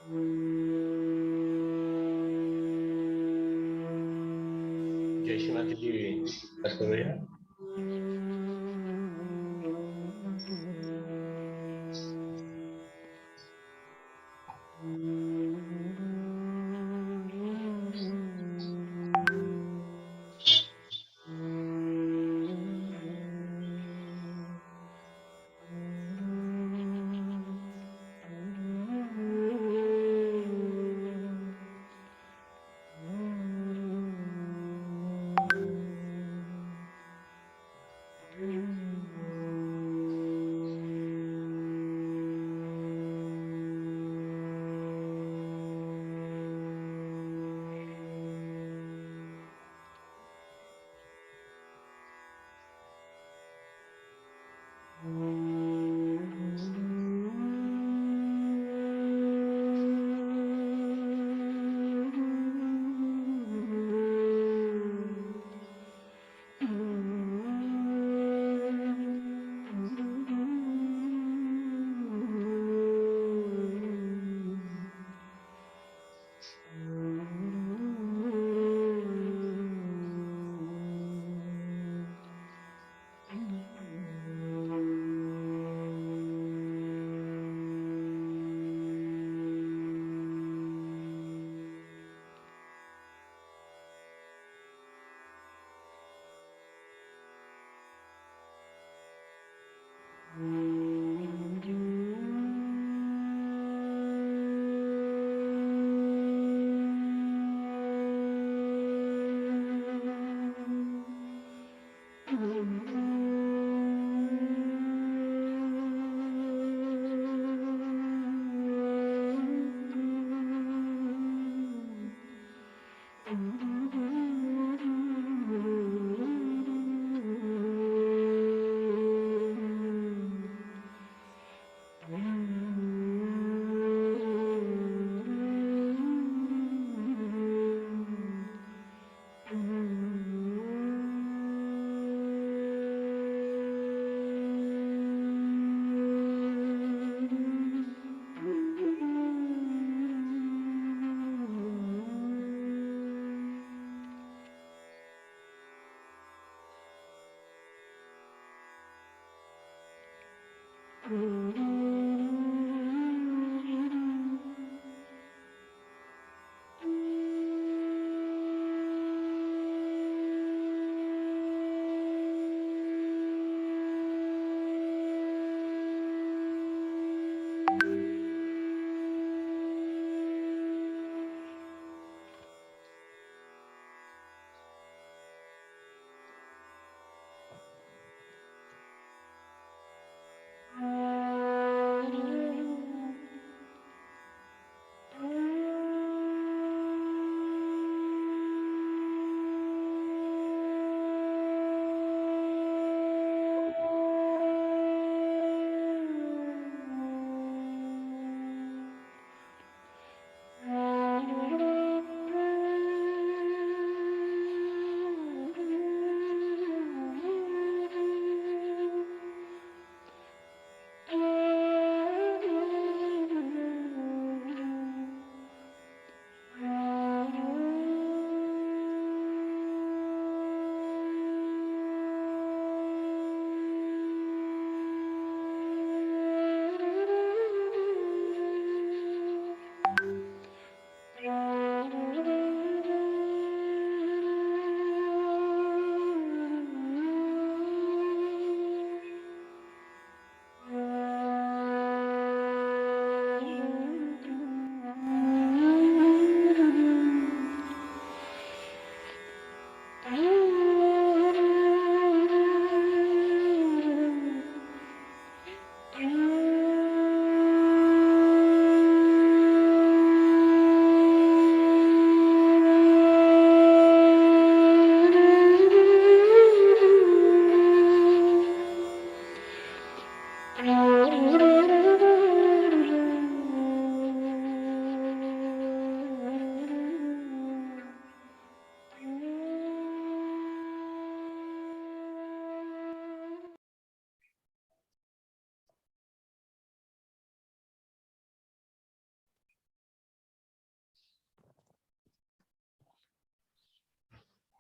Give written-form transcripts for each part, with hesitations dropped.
जय श्रीमती जी, कैसे भैया?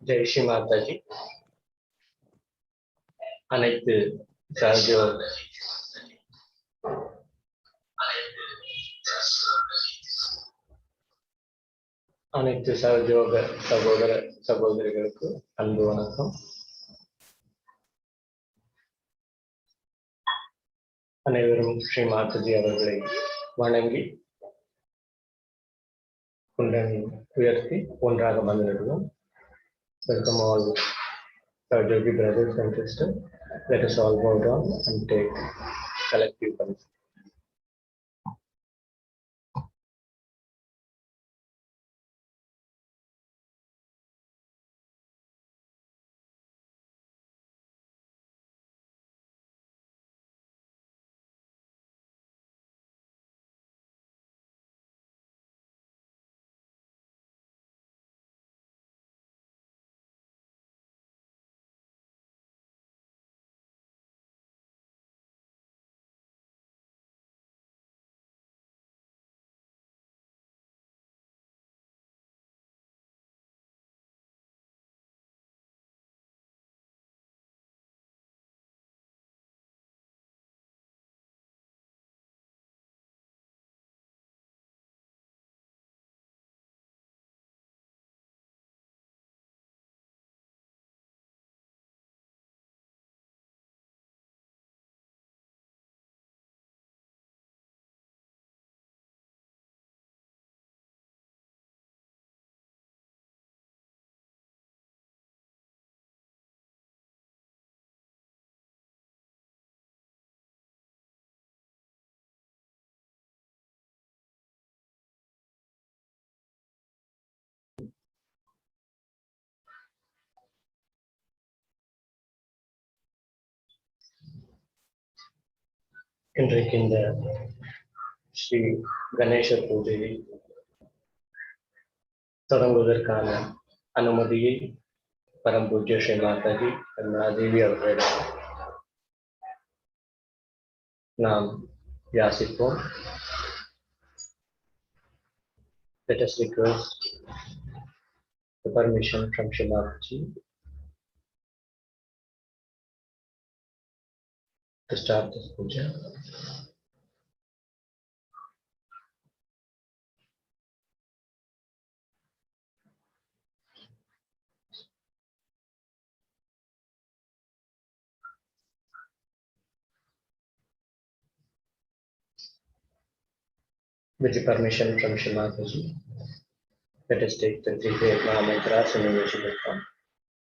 जय श्री माता जी அனைத்து சகோதர அனைத்து சகோதர சகோதரிகளுக்கு அன்பு வணக்கம். அனைவரும் ஸ்ரீ மாதாஜி அவர்களை வணங்கி குண்டனை உயர்த்தி ஒன்றாக மந்திரிடுவோம். Welcome all Yogi brothers and sisters. Let us all bow down and take collective pulse. இன்றைக்கு இந்த ஸ்ரீ கணேச பூஜையை தொடங்குவதற்கான அனுமதியை பரம் பூஜ்ய ஸ்ரீ மாதாஜி தேவி அவர்களிடம் நாம் யாசிப்போம். Let us request the permission from Shri Mataji to start this puja. With the permission from Shri Mataji, let us take the three Mahamantras in English.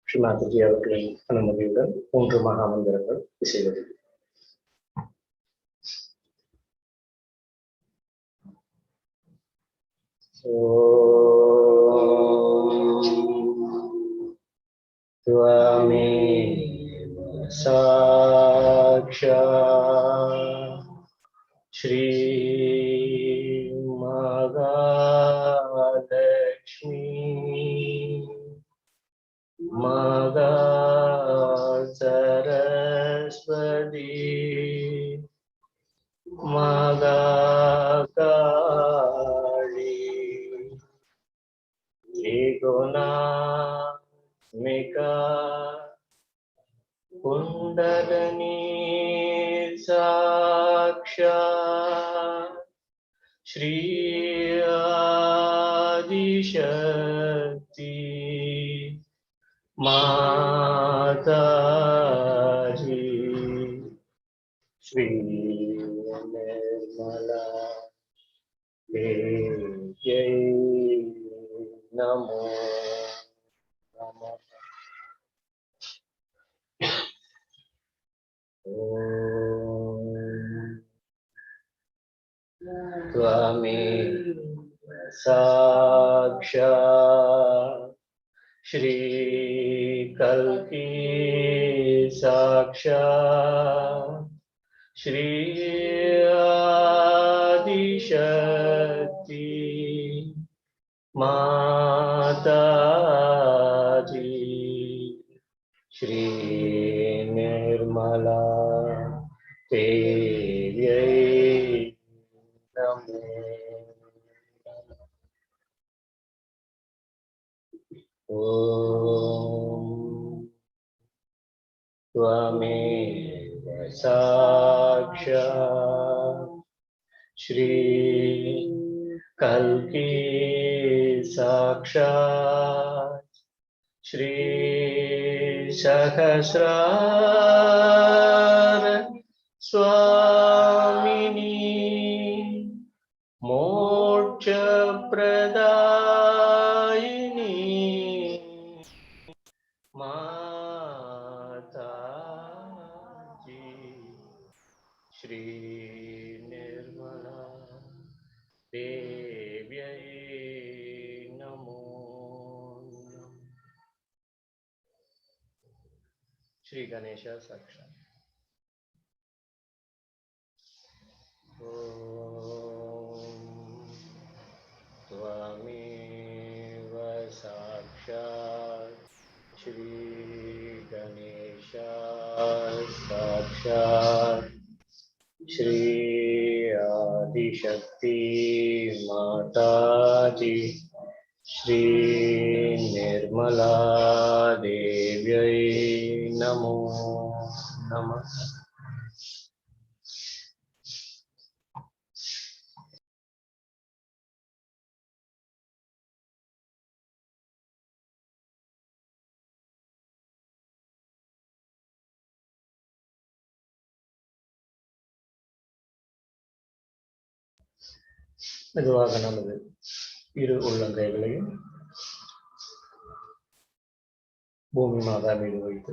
Shri Mataji அவர்களின் அனுமதியுடன் 3 மகாமந்திரங்கள் இசைவது. त्वमेव साक्षात् श्री महालक्ष्मी माता सरस्वती माता काली त्रिगुणात्मिका कुंडलिनी साक्षात् श्री आदिशक्ति माताजी श्री निर्मला देव्यै नमो नमः. त्वमेव साक्षात् श्री कल्की साक्षात् श्री आदिशक्ति माताजी श्री निर्मला देव्यै नमो नमः. त्वमेव साक्षात् श्री कल्की साक्षात् श्री सहस्रार स्वामिनी मोक्ष प्रदायिनी माता जी श्री निर्मला देव्यै नमो नमः। श्री गणेशा साक्षात्। त्वमेव साक्षात् श्री गणेशा साक्षात् श्री आदिशक्ति माता जी श्री निर्मला देव्यै नमो नमः। மெதுவாக நமது இரு உள்ளங்கைகளையும் பூமி மாதா மீது வைத்து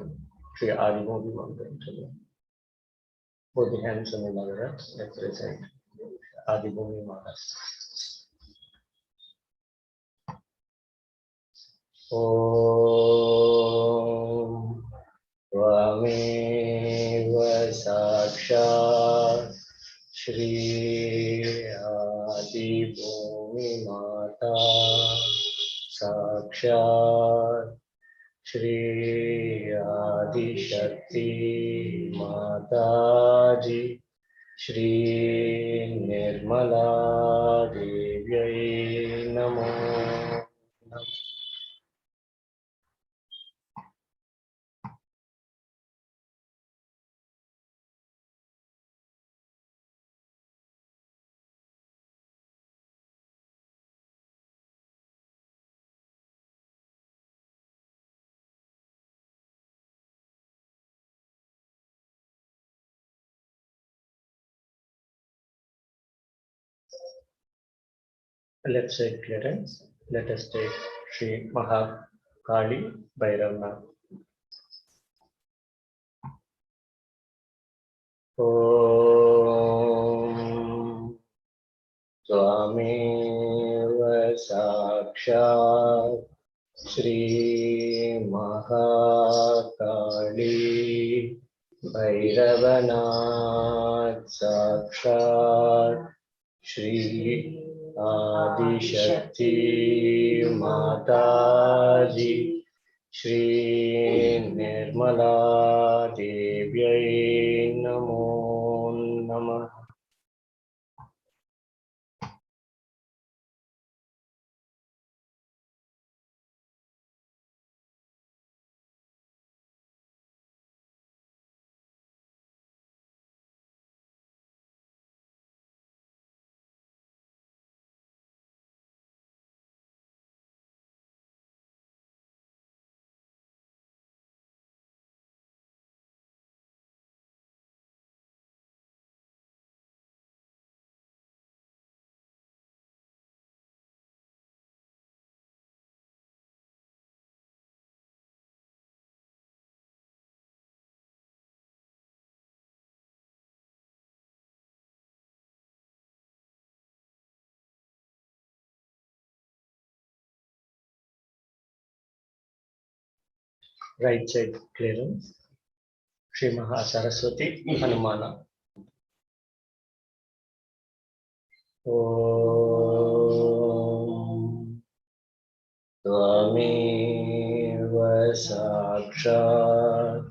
ஸ்ரீ ஆதிபூமி மந்திரம் சொல்லுவோம். Both the hands on the mother represent ஆதிபூமி மாதா. ஓம் त्वमेव साक्षात् श्री आदिभूमि माता साक्षात् श्री आदिशक्ति माता जी श्री निर्मला देव्यै नमो नमः। Let's say clearance. Let us take Shri Mahakali Bhairavnath. Om Twamenv Sakshat Shri Mahakali Bhairavnath Sakshat Shri Adishakti माता जी श्री निर्मला देव्यै नमो नमः। Right side clearance. Shri Mahasaraswati Hanumana. Om Twamenv Sakshat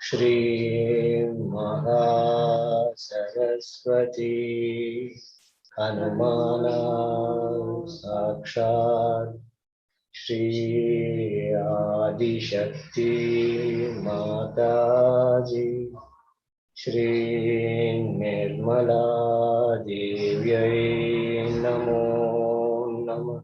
Shri Mahasaraswati Hanumana Sakshat Shri Adishakti माता जी, श्री निर्मला देव्यै नमो नमः।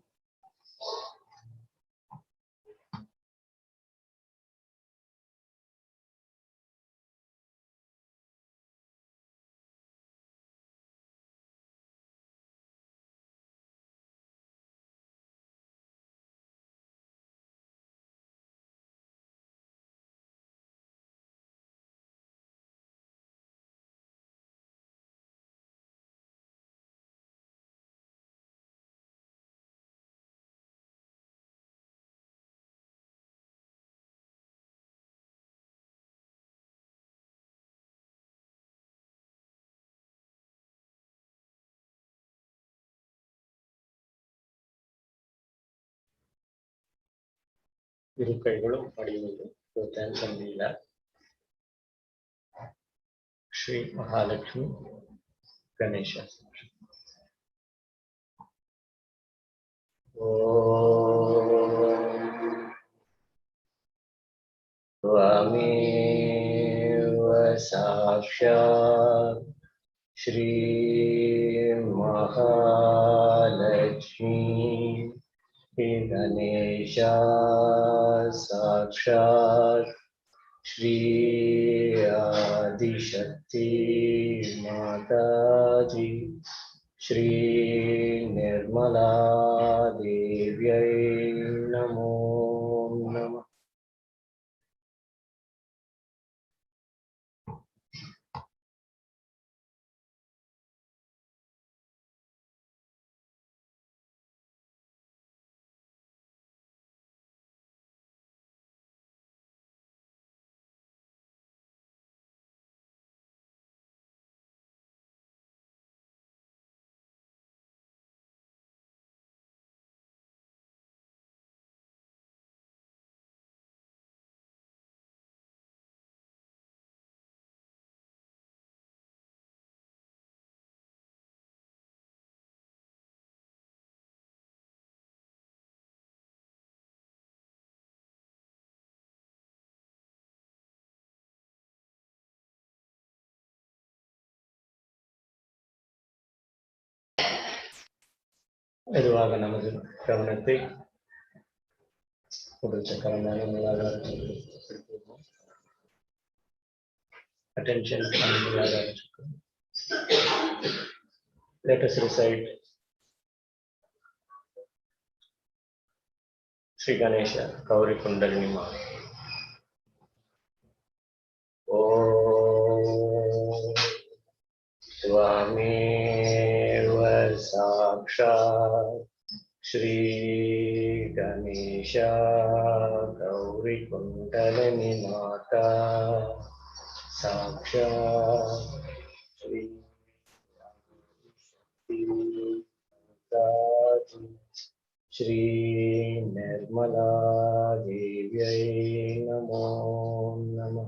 இரு கைகளும் படிவது சந்தில ஸ்ரீ மகாலட்சுமி கணேஷ त्वमेव साक्षात् श्री महालक्ष्मी गणेशा साक्षात् श्री आदिशक्ति माता जी, श्री निर्मला देव्यै नमो नमः। மெதுவாக நமது கவனத்தை உடல் சக்கரமான மூலாதார சக்கரம். Attention on மூலாதார சக்கரம். Let us recite Shri Ganesha Gauri Kundalini Ma. Om Swameva Sakshat Shri Ganesha Gauri Kundalini Mata Sakshat Shri Shri Nirmala देव्यै नमो नमः।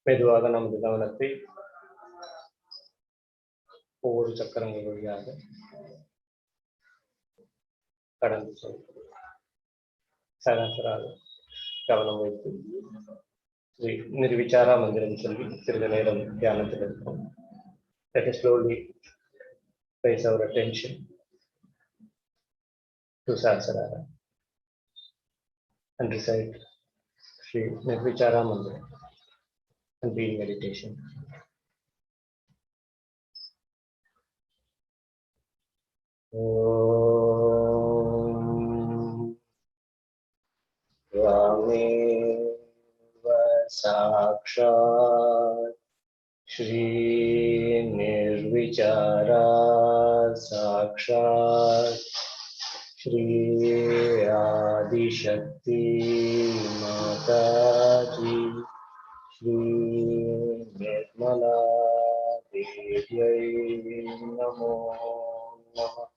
மெதுவாக நமது கவனத்தை ஒவ்வொரு சக்கரங்கள் வழியாக கடந்து செல்வது. சகசராக கவனம் வைத்து நிர்விச்சாரா மந்திரம் சொல்லி சிறிது நேரம் தியானத்தில் இருக்கும். Let us slowly place our attention to Sahasrara and recite Shri Nirvichara Mantra and be in meditation. Om Rameva Sakshat Shri Nirvichara Sakshat Shri Adi Shakti Mataji Shri Nirmala Devyai Namo Namah.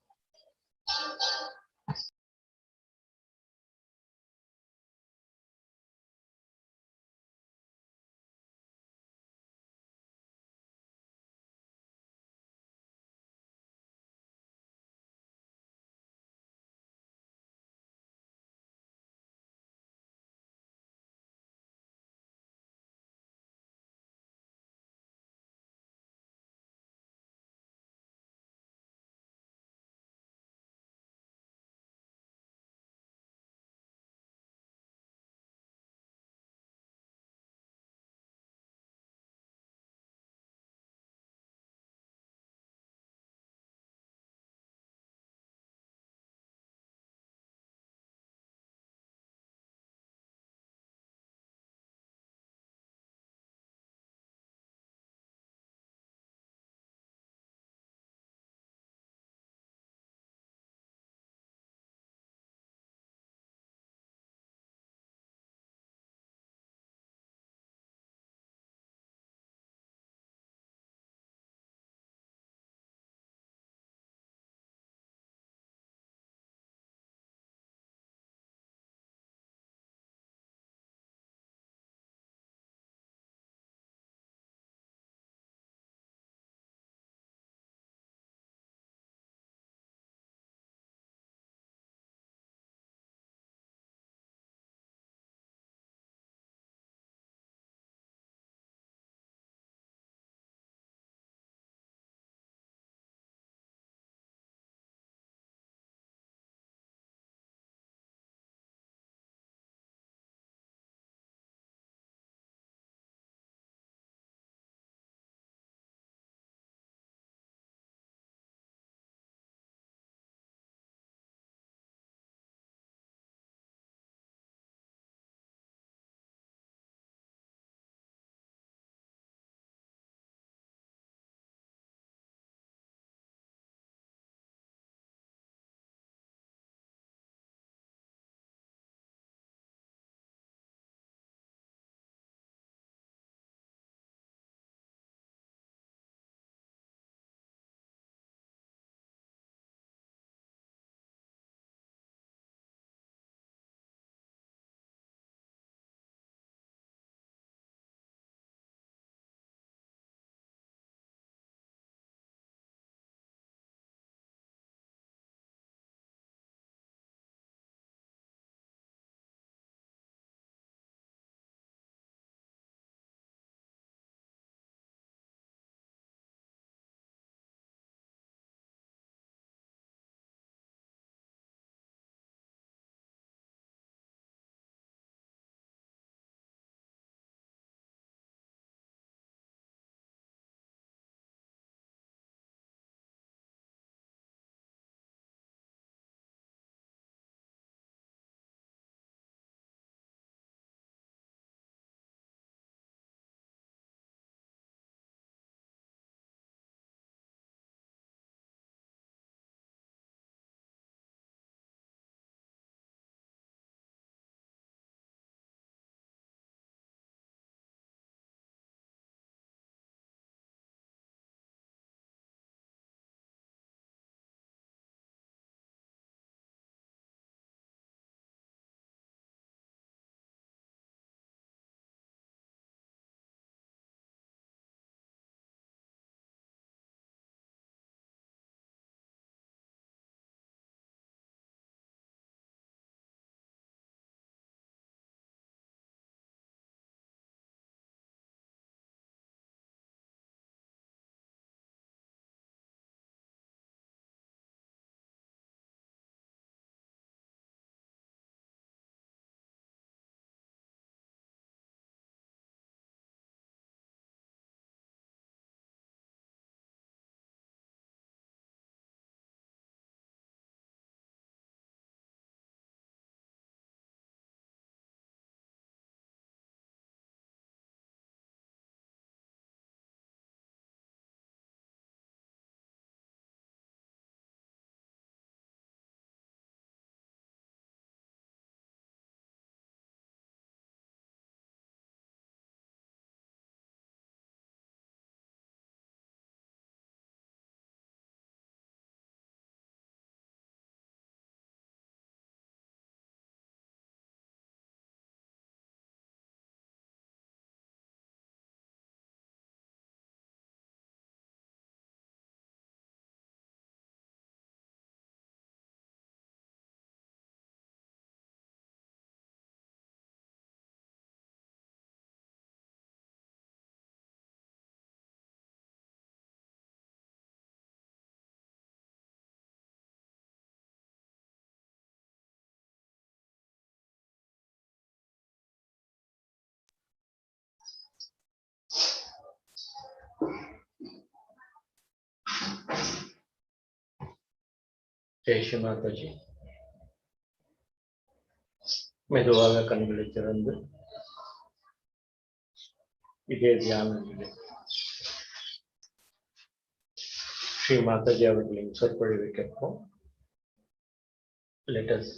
Jai Sri Mataji. மெதுவாக கண்களை திறந்து இதே தியான நிலை. ஸ்ரீ மாதாஜி அவர்களின் சொற்பொழிவை கேட்போம். Let us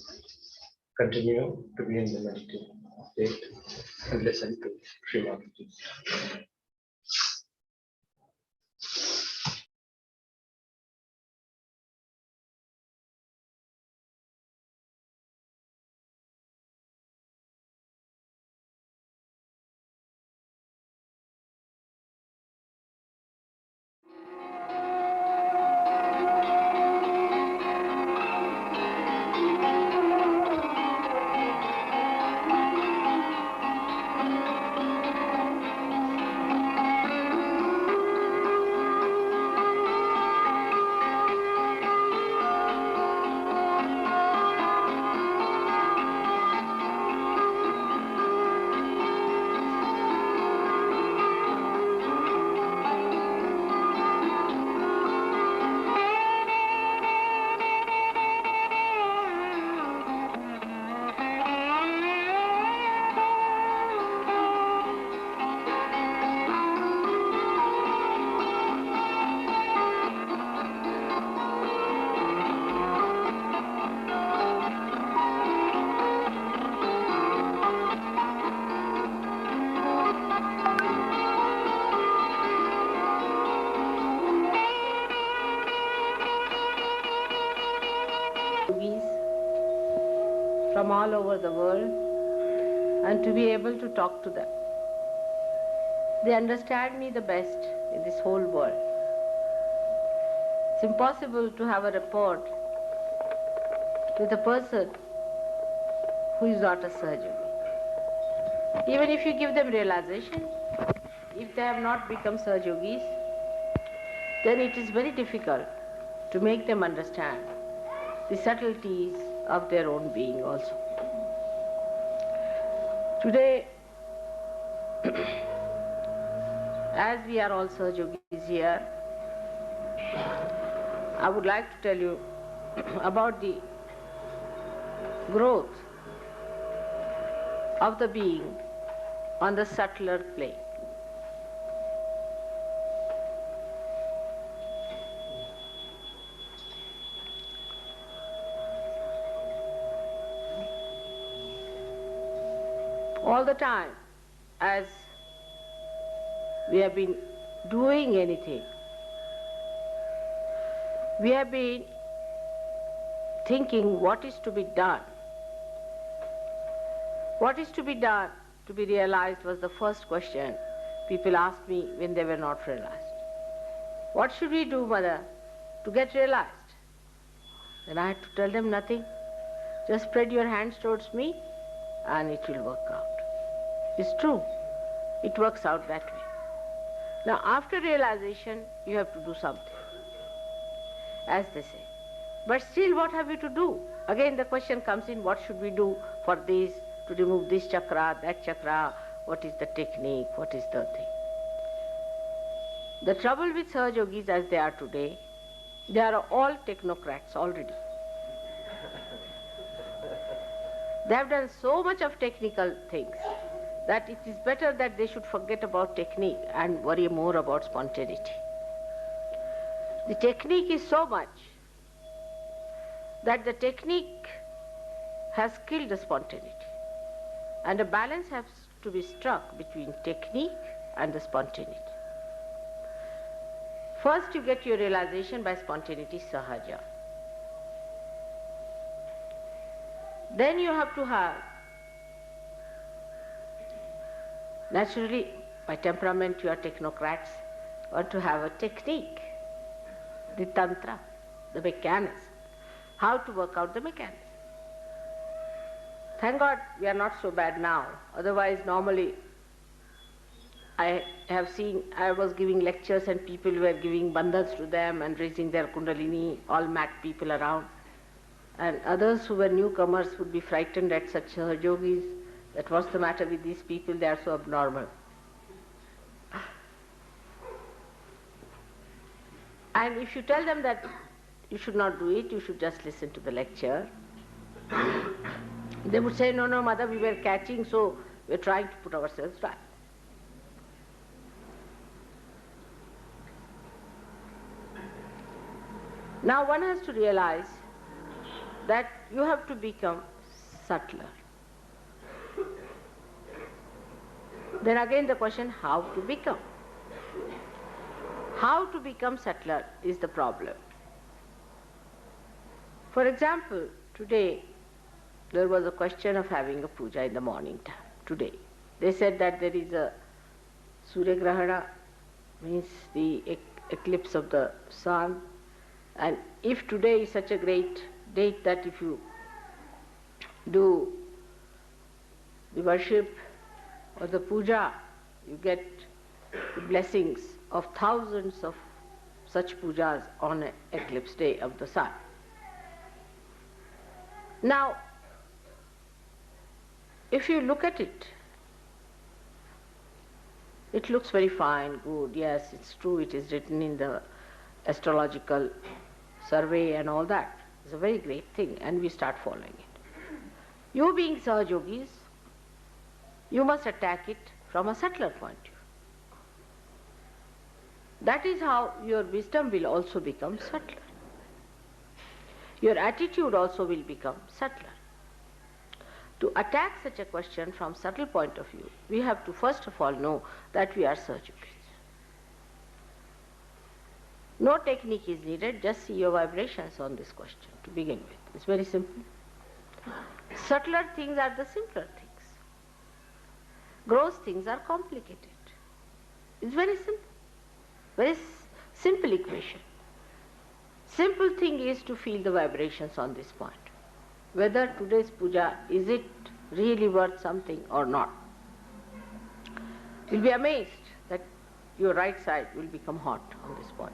continue to be in the meditative state and listen to Shri Mataji. From all over the world and to be able to talk to them. They understand me the best in this whole world. It's impossible to have a rapport with a person who is not a surgeon. Even if you give them realization, if they have not become Saj Yogis, then it is very difficult to make them understand the subtleties of their own being also. Today, as we are all Saj Yogis here, I would like to tell you about the growth of the being on the subtler plane. All the time, as we have been doing anything, we have been thinking what is to be done. What is to be done to be realized was the first question people asked me when they were not realized. What should we do, Mother, to get realized? Then I had to tell them nothing. Just spread your hands towards me and it will work out. It's true. It works out that way. Now, after realization, you have to do something, as they say. But still, what have you to do? Again, the question comes in, what should we do for this, to remove this chakra, that chakra, what is the technique, what is the thing? The trouble with Saj Yogis as they are today, they are all technocrats already. They have done so much of technical things that it is better that they should forget about technique and worry more about spontaneity. The technique is so much that the technique has killed the spontaneity. And a balance has to be struck between technique and the spontaneity. First you get your realization by spontaneity, sahaja. Then you have to have, naturally, by temperament you are technocrats, want to have a technique, the tantra, the mechanism, how to work out the mechanism. Thank God we are not so bad now. Otherwise, normally, I have seen, I was giving lectures and people were giving bandhans to them and raising their kundalini, all mad people around. And others who were newcomers would be frightened at such yogis, that what's the matter with these people, they are so abnormal. And if you tell them that you should not do it, you should just listen to the lecture. They would say, no, no, mother, we were catching, so we're trying to put ourselves right. Now one has to realize that you have to become subtler. Then again the question, how to become? How to become subtler is the problem. For example, today there was a question of having a puja in the morning time. Today they said that there is a Surya Grahana, means the eclipse of the sun, and if today is such a great date that if you do the worship or the puja, you get the blessings of thousands of such pujas on an eclipse day of the sun. Now, if you look at it, it looks very fine, good, yes, it's true, it is written in the astrological survey and all that. It's a very great thing, and we start following it. You being Sahajogis, you must attack it from a subtler point of view. That is how your wisdom will also become subtler. Your attitude also will become subtler. To attack such a question from subtle point of view, we have to first of all know that we are Sahajogis. No technique is needed, just see your vibrations on this question to begin with. It's very simple. Subtler things are the simpler things. Gross things are complicated. It's very simple. Very simple equation. Simple thing is to feel the vibrations on this point. Whether today's puja, is it really worth something or not? You'll be amazed that your right side will become hot on this point.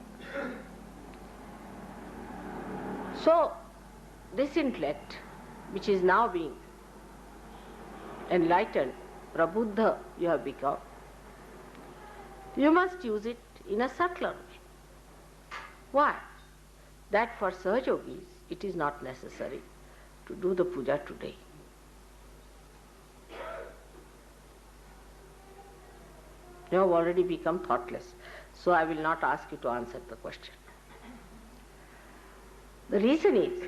So, this intellect, which is now being enlightened, prabuddha you have become, you must use it in a subtler way. Why? That for Sahajogis, it is not necessary to do the puja today. You have already become thoughtless, so I will not ask you to answer the question. The reason is,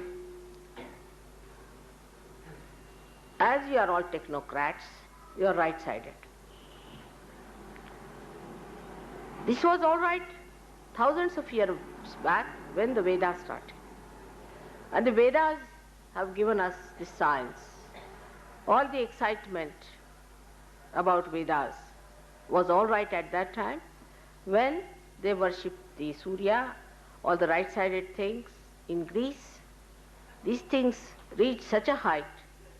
as you are all technocrats, you are right-sided. This was all right thousands of years back when the Vedas started. And the Vedas have given us this science. All the excitement about Vedas was all right at that time when they worshipped the Surya, all the right-sided things in Greece. These things reached such a height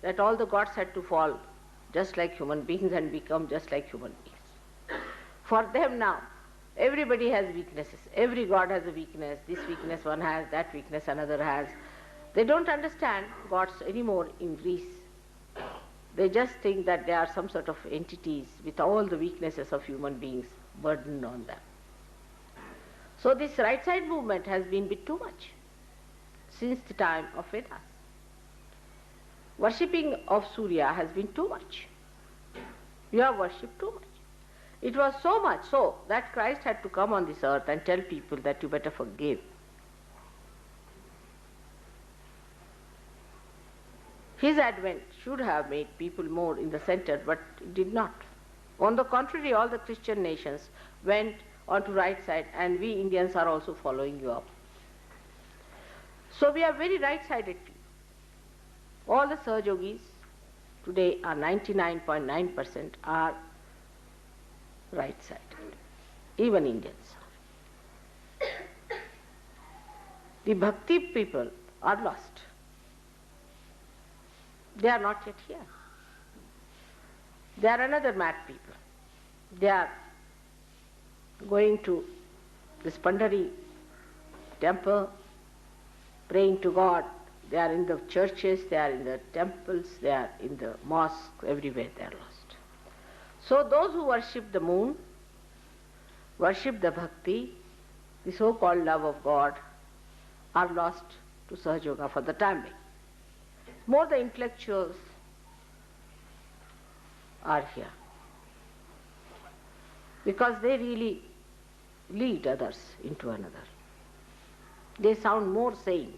that all the gods had to fall just like human beings and become just like human beings. For them now, everybody has weaknesses. Every god has a weakness. This weakness one has, that weakness another has. They don't understand gods anymore in Greece. They just think that they are some sort of entities with all the weaknesses of human beings burdened on them. So this right side movement has been a bit too much since the time of Vedas. Worshipping of Surya has been too much. You have worshipped too much. It was so much so that Christ had to come on this earth and tell people that you better forgive. His advent should have made people more in the center, but it did not. On the contrary, all the Christian nations went onto right side, and we Indians are also following you up. So we are very right-sided people. All the Sahajogis today are 99.9% are right-sided. Even Indians are. The bhakti people are lost. They are not yet here. They are another mad people. They are going to this Pandari temple, praying to God. They are in the churches, they are in the temples, they are in the mosques, everywhere they are lost. So those who worship the moon, worship the bhakti, the so-called love of God, are lost to Sahaja Yoga for the time being. More the intellectuals are here, because they really lead others into another. They sound more sane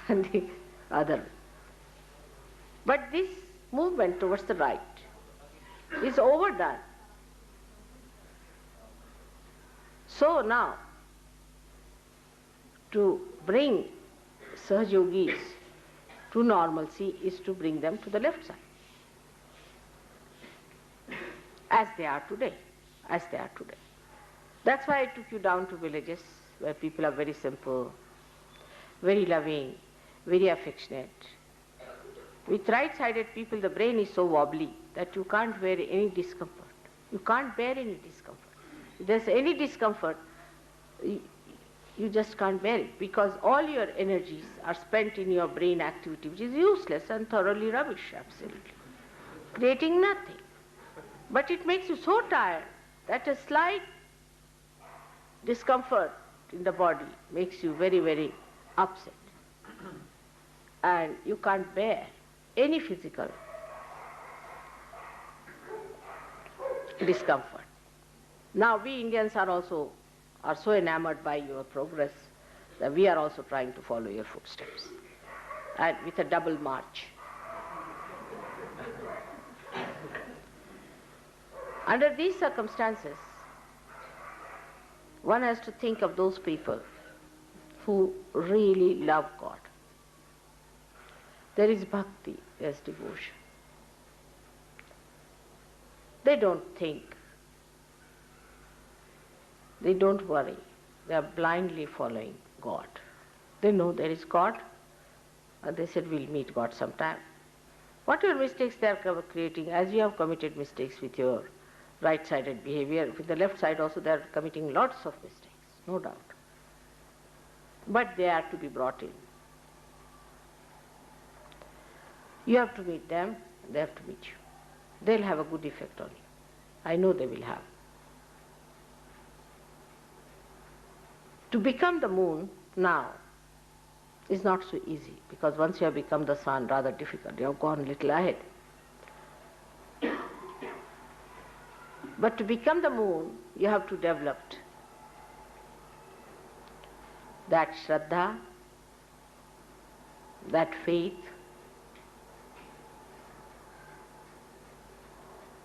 than the other. But this movement towards the right is overdone. So now, to bring Sahaja Yogis to normalcy is to bring them to the left side, as they are today, as they are today. That's why I took you down to villages where people are very simple, very loving, very affectionate. With right-sided people, the brain is so wobbly that you can't bear any discomfort. You can't bear any discomfort. If there's any discomfort, you just can't bear it, because all your energies are spent in your brain activity, which is useless and thoroughly rubbish, absolutely, creating nothing. But it makes you so tired that a slight discomfort in the body makes you very, very upset. And you can't bear any physical discomfort. Now we Indians are so enamored by your progress that we are also trying to follow your footsteps, and with a double march. Under these circumstances, one has to think of those people who really love God. There is bhakti, there is devotion. They don't think, they don't worry, they are blindly following God. They know there is God, and they said, we'll meet God sometime. Whatever mistakes they are creating, as you have committed mistakes with your right-sided behavior, with the left side also they are committing lots of mistakes, no doubt. But they are to be brought in. You have to meet them, they have to meet you. They'll have a good effect on you. I know they will have. To become the moon now is not so easy, because once you have become the sun, rather difficult. You have gone a little ahead. But to become the moon, you have to develop that Shraddha, that faith,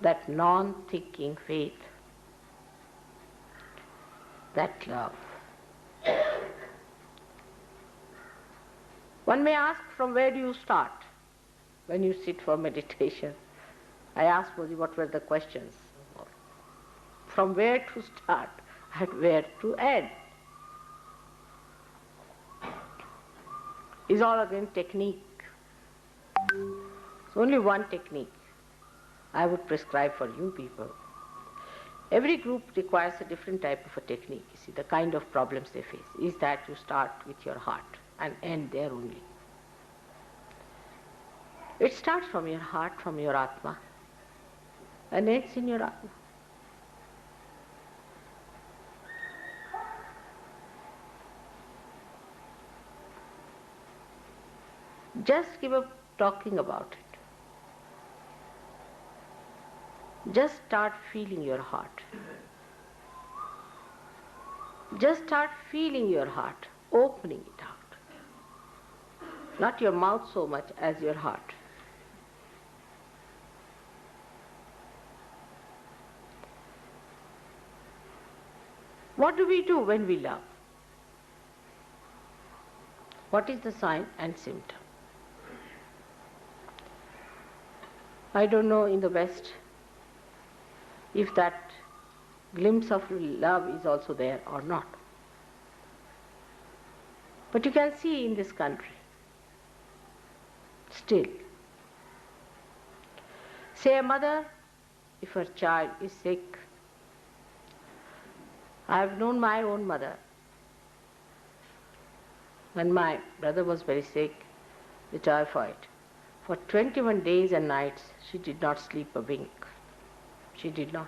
that non-thinking faith, that love. One may ask, from where do you start when you sit for meditation? I asked Moji what were the questions. From where to start and where to end is all again technique. It's only one technique I would prescribe for you people. Every group requires a different type of a technique. You see, the kind of problems they face is that you start with your heart and end there only. It starts from your heart, from your Atma, and ends in your Atma. Just give up talking about it. Just start feeling your heart. Just start feeling your heart, opening it out. Not your mouth so much as your heart. What do we do when we love? What is the sign and symptom? I don't know in the West if that glimpse of love is also there or not. But you can see in this country, still. Say a mother, if her child is sick. I have known my own mother. When my brother was very sick, with typhoid, for 21 days and nights she did not sleep a wink. She did not.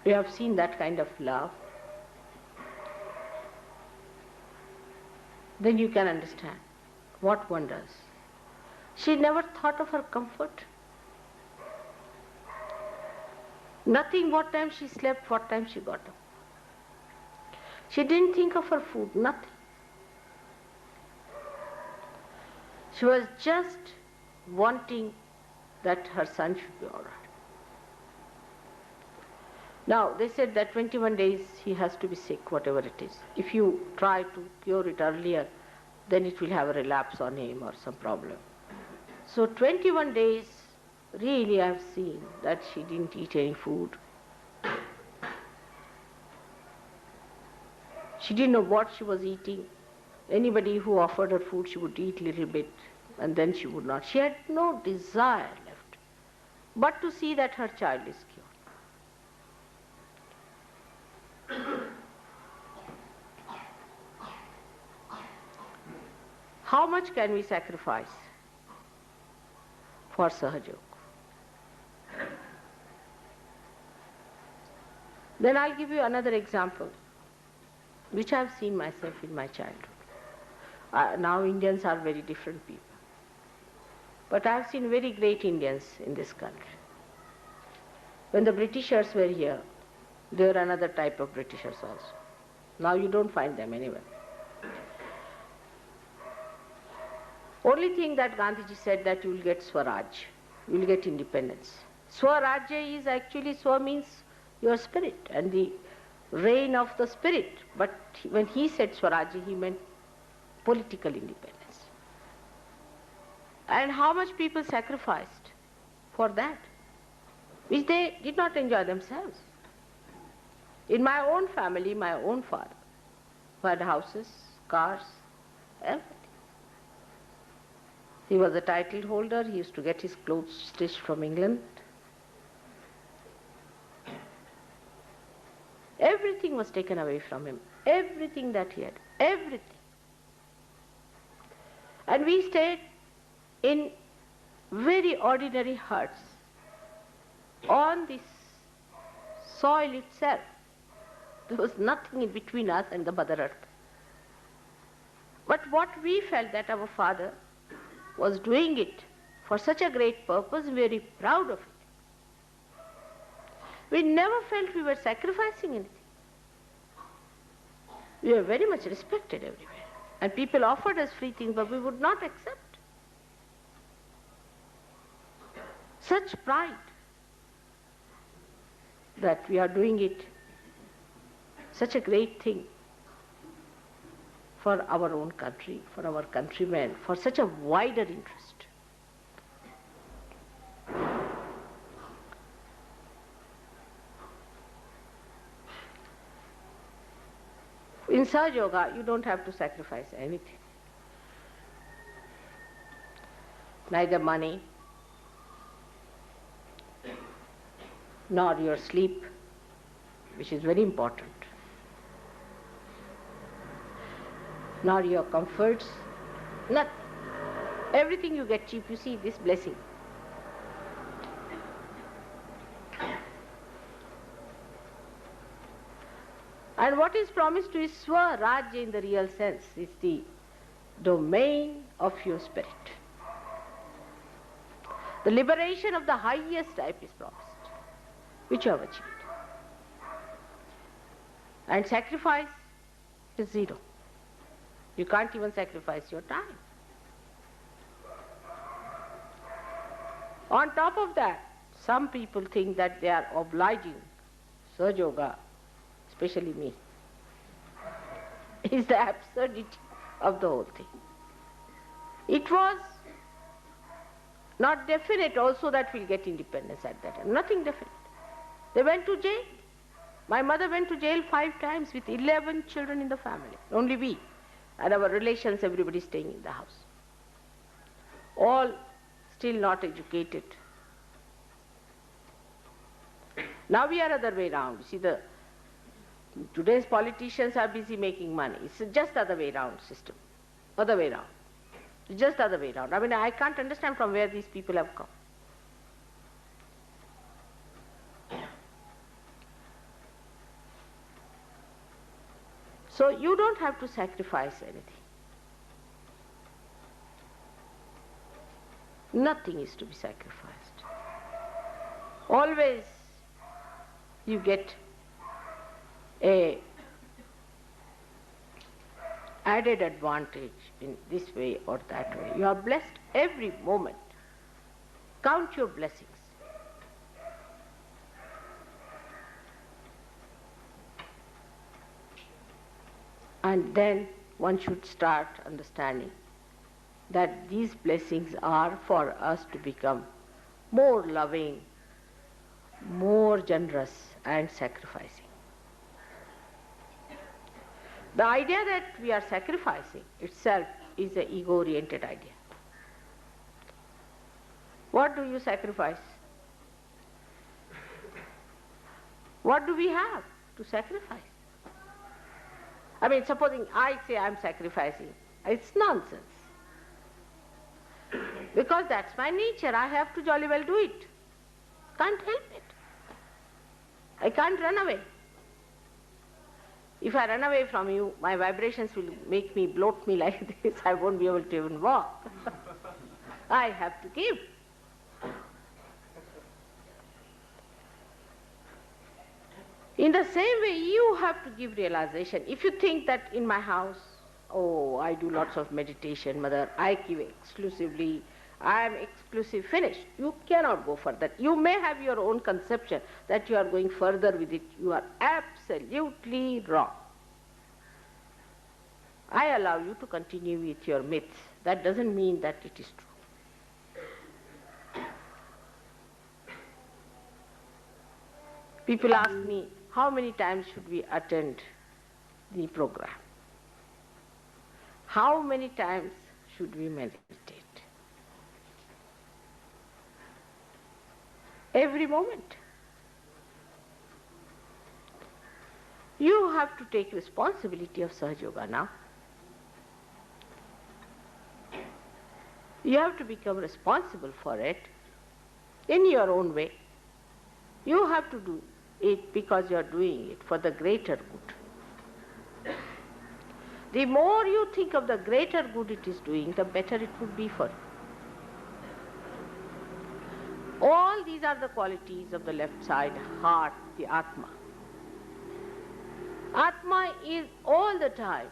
We have seen that kind of love. Then you can understand what wonders. She never thought of her comfort. Nothing what time she slept, what time she got up. She didn't think of her food, nothing. She was just wanting that her son should be all right. Now, they said that 21 days he has to be sick, whatever it is. If you try to cure it earlier, then it will have a relapse on him or some problem. So 21 days, really I have seen that she didn't eat any food. She didn't know what she was eating. Anybody who offered her food, she would eat a little bit and then she would not. She had no desire left but to see that her child is cured. How much can we sacrifice for Sahajog? Then I'll give you another example, which I've seen myself in my childhood. Now Indians are very different people. But I've seen very great Indians in this country. When the Britishers were here, they were another type of Britishers also. Now you don't find them anywhere. Only thing that Gandhiji said that you will get Swaraj, you will get independence. Swarajya is actually, Swa means your spirit and the reign of the spirit. But when he said Swarajya, he meant political independence. And how much people sacrificed for that, which they did not enjoy themselves. In my own family, my own father, who had houses, cars, everything. He was a title holder, he used to get his clothes stitched from England. Everything was taken away from him, everything that he had, everything. And we stayed in very ordinary huts on this soil itself. There was nothing in between us and the Mother Earth. But what we felt that our father was doing it for such a great purpose, very proud of it. We never felt we were sacrificing anything. We were very much respected everywhere. And people offered us free things, but we would not accept. Such pride that we are doing it, such a great thing for our own country, for our countrymen, for such a wider interest. In Sahaja Yoga, you don't have to sacrifice anything. Neither money, nor your sleep, which is very important, nor your comforts, nothing. Everything you get cheap. You see this blessing. And what is promised to you is Swarajya in the real sense. It's the domain of your spirit. The liberation of the highest type is promised, which you have achieved. And sacrifice is zero. You can't even sacrifice your time. On top of that, some people think that they are obliging Sahaja Yoga, especially me, is the absurdity of the whole thing. It was not definite also that we'll get independence at that time. Nothing definite. They went to jail. My mother went to jail 5 times with 11 children in the family. Only we and our relations, everybody staying in the house. All still not educated. Now we are other way around. See, today's politicians are busy making money. It's just the other way around system. Other way around. It's just the other way around. I mean, I can't understand from where these people have come. So you don't have to sacrifice anything. Nothing is to be sacrificed. Always you get a added advantage in this way or that way. You are blessed every moment. Count your blessings. And then one should start understanding that these blessings are for us to become more loving, more generous and sacrificing. The idea that we are sacrificing itself is an ego-oriented idea. What do you sacrifice? What do we have to sacrifice? I mean, supposing I say I'm sacrificing, it's nonsense. Because that's my nature, I have to jolly well do it. Can't help it. I can't run away. If I run away from you, my vibrations will make me, bloat me like this, I won't be able to even walk. I have to give. In the same way, you have to give realization. If you think that in my house, oh, I do lots of meditation, mother, I give exclusively, I am exclusive, finished. You cannot go further. You may have your own conception that you are going further with it. You are absolutely wrong. I allow you to continue with your myths. That doesn't mean that it is true. People ask me, how many times should we attend the program? How many times should we meditate? Every moment. You have to take responsibility of Sahaja Yoga now. You have to become responsible for it in your own way. You have to do it because you are doing it for the greater good. The more you think of the greater good it is doing, the better it would be for you. All these are the qualities of the left side, heart, the Atma. Atma is all the time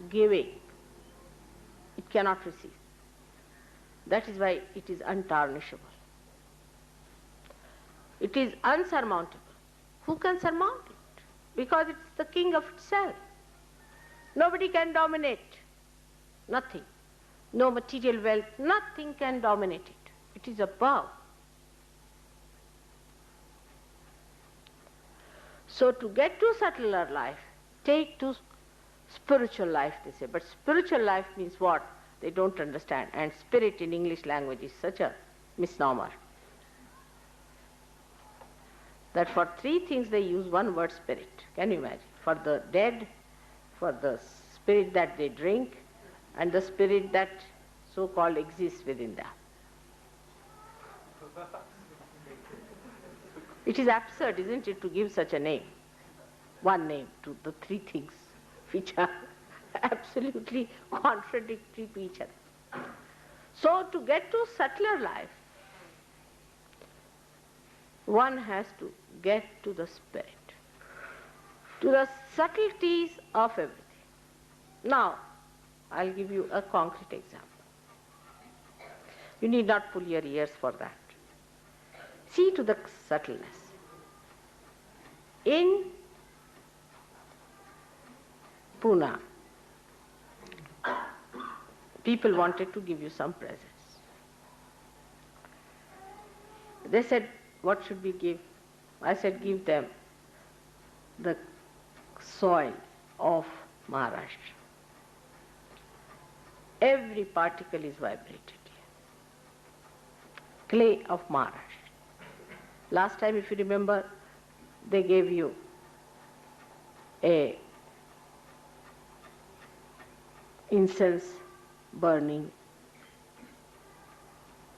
giving. It cannot receive. That is why it is untarnishable. It is unsurmountable. Who can surmount it? Because it's the king of itself. Nobody can dominate. Nothing. No material wealth, nothing can dominate it. It is above. So to get to subtler life, take to spiritual life, they say. But spiritual life means what? They don't understand. And spirit in English language is such a misnomer. That for three things they use one word, spirit. Can you imagine? For the dead, for the spirit that they drink, and the spirit that so-called exists within them. It is absurd, isn't it, to give such a name, one name to the three things which are absolutely contradictory to each other. So to get to subtler life, one has to get to the spirit, to the subtleties of everything. Now, I'll give you a concrete example. You need not pull your ears for that. See to the subtleness. In Pune, people wanted to give you some presents. They said, what should we give? I said, give them the soil of Maharashtra. Every particle is vibrated here. Clay of Maharashtra. Last time, if you remember, they gave you a incense burning,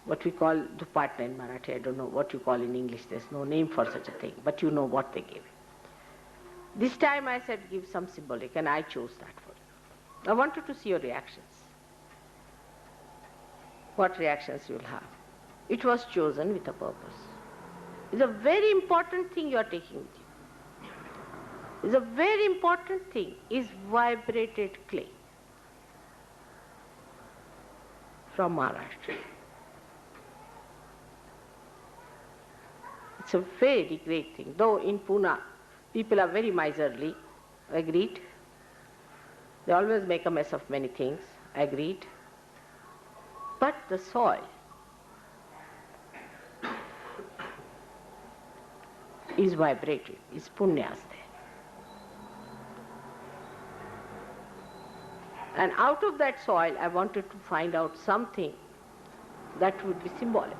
what we call dupatna in Marathi. I don't know what you call in English. There's no name for such a thing, but you know what they gave you. This time I said give some symbolic, and I chose that for you. I wanted to see your reactions. What reactions you will have. It was chosen with a purpose. It's a very important thing you are taking with you. It's a very important thing is vibrated clay from Maharashtra. It's a very great thing. Though in Pune, people are very miserly, agreed. They always make a mess of many things, agreed. But the soil is vibrated, is punyas there. And out of that soil, I wanted to find out something that would be symbolic.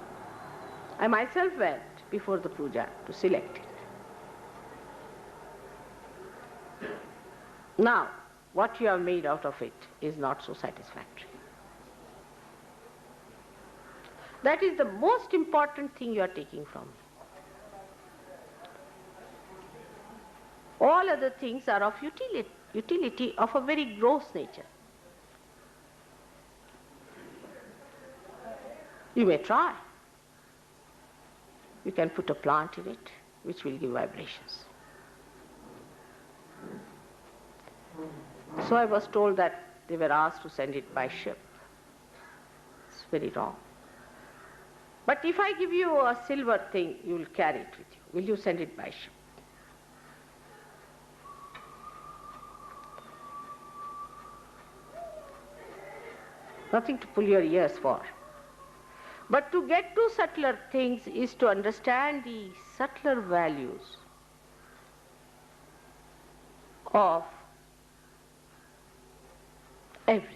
I myself went before the puja to select it. Now, what you have made out of it is not so satisfactory. That is the most important thing you are taking from me. All other things are of utility of a very gross nature. You may try. You can put a plant in it, which will give vibrations. So I was told that they were asked to send it by ship. It's very wrong. But if I give you a silver thing, you will carry it with you. Will you send it by ship? Nothing to pull your ears for. But to get to subtler things is to understand the subtler values of everything.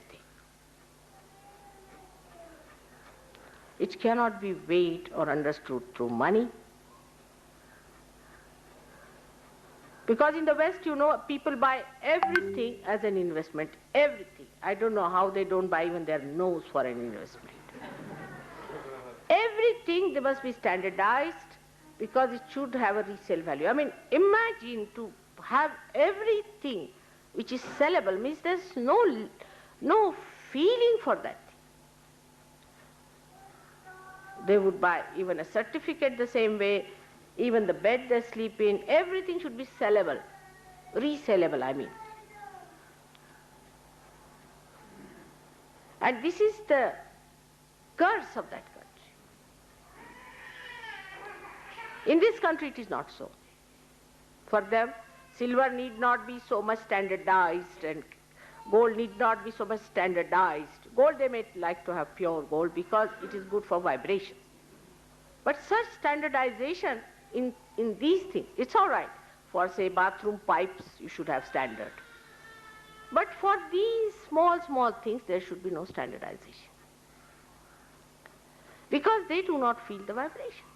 It cannot be weighed or understood through money. Because in the West, you know, people buy everything as an investment. Everything. I don't know how they don't buy even their nose for an investment. Everything, they must be standardized because it should have a resale value. I mean, imagine to have everything which is sellable means there's no feeling for that. They would buy even a certificate the same way, even the bed they sleep in, everything should be sellable, resellable, I mean. And this is the curse of that country. In this country it is not so. For them, silver need not be so much standardized and gold need not be so much standardized. Gold they may like to have pure gold because it is good for vibrations. But such standardization in these things, it's all right. For say bathroom pipes, you should have standard. But for these small things, there should be no standardization. Because they do not feel the vibrations.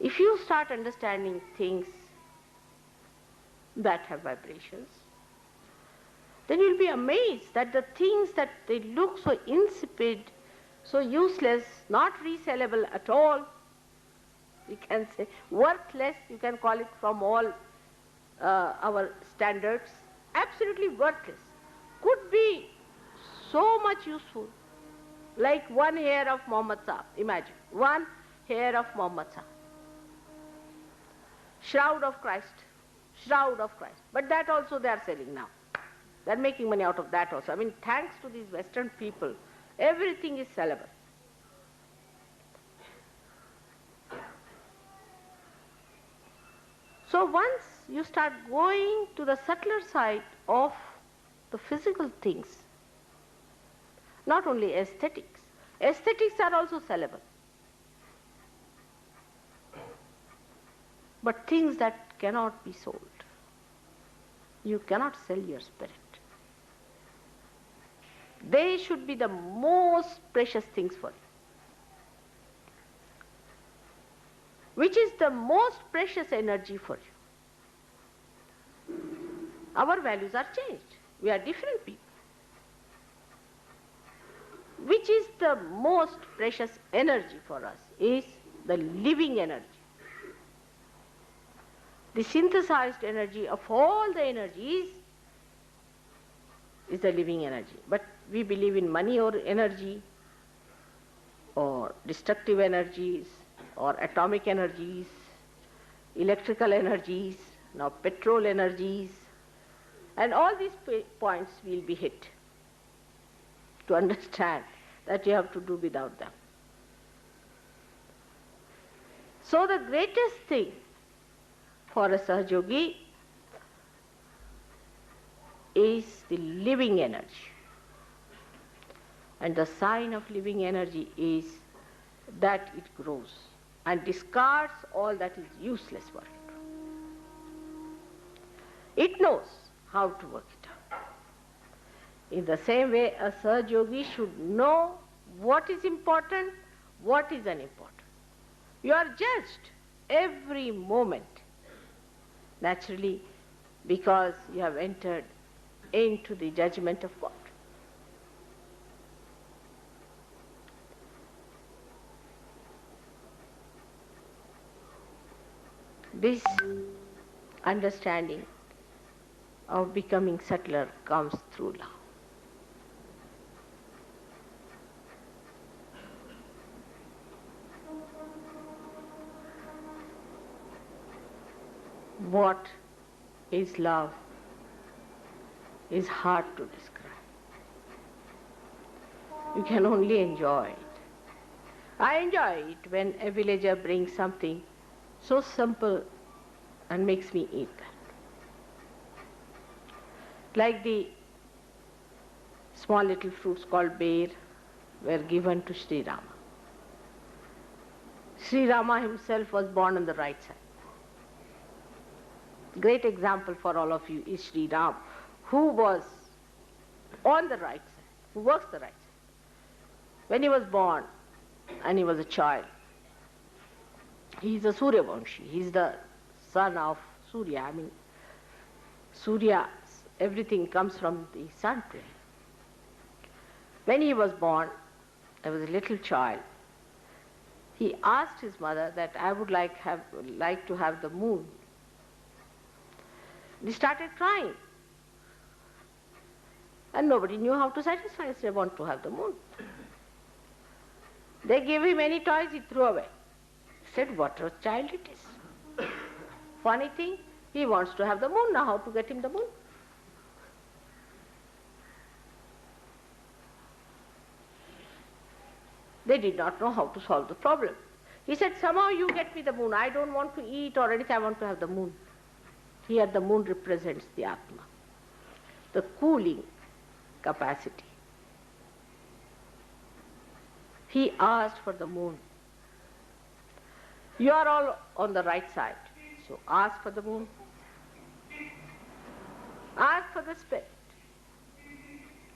If you start understanding things that have vibrations, then you'll be amazed that the things that they look so insipid, so useless, not resellable at all, you can say worthless, you can call it from all our standards, absolutely worthless, could be so much useful. Like one hair of Muhammad Sahib, imagine, one hair of Muhammad Sahib. Shroud of Christ. But that also they are selling now. They are making money out of that also. I mean, thanks to these Western people, everything is sellable. So once you start going to the subtler side of the physical things, not only aesthetics, aesthetics are also sellable. But things that cannot be sold. You cannot sell your spirit. They should be the most precious things for you. Which is the most precious energy for you. Our values are changed. We are different people. Which is the most precious energy for us is the living energy. The synthesized energy of all the energies is the living energy. But we believe in money or energy, or destructive energies, or atomic energies, electrical energies, now petrol energies, and all these points will be hit to understand that you have to do without them. So the greatest thing for a Sahajogi is the living energy. And the sign of living energy is that it grows and discards all that is useless for it. It knows how to work it out. In the same way, a Sahajogi should know what is important, what is unimportant. You are judged every moment, naturally, because you have entered into the judgment of God. This understanding of becoming subtler comes through love. What is love is hard to describe. You can only enjoy it. I enjoy it when a villager brings something so simple and makes me eat that. Like the small little fruits called bear were given to Shri Rama. Shri Rama himself was born on the right side. Great example for all of you is Shri Ram, who was on the right side, who works the right side. When he was born and he was a child, he is a Suryavamshi. He is the son of Surya. Surya, everything comes from the sun to him. When he was born, I was a little child. He asked his mother that I would like to have the moon. He started crying. And nobody knew how to satisfy him. They want to have the moon. They gave him any toys, he threw away. He said, what a child it is. Funny thing, he wants to have the moon. Now how to get him the moon? They did not know how to solve the problem. He said, somehow you get me the moon. I don't want to eat or anything, I want to have the moon. Here the moon represents the Atma, the cooling capacity. He asked for the moon. You are all on the right side, so ask for the moon. Ask for the spirit.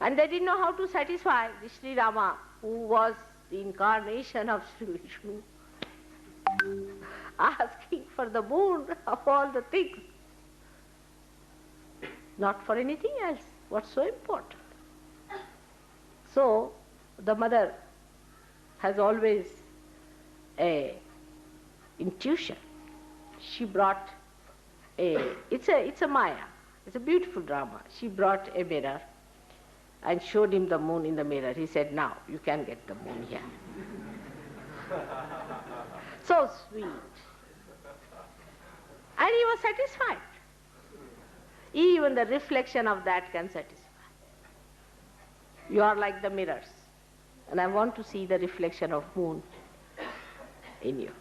And they didn't know how to satisfy the Sri Rama, who was the incarnation of Sri Vishnu, asking for the moon of all the things. Not for anything else. What's so important? So, the mother has always a intuition. She brought it's a Maya. It's a beautiful drama. She brought a mirror and showed him the moon in the mirror. He said, now you can get the moon here. So sweet. And he was satisfied. Even the reflection of that can satisfy. You are like the mirrors, and I want to see the reflection of moon in you.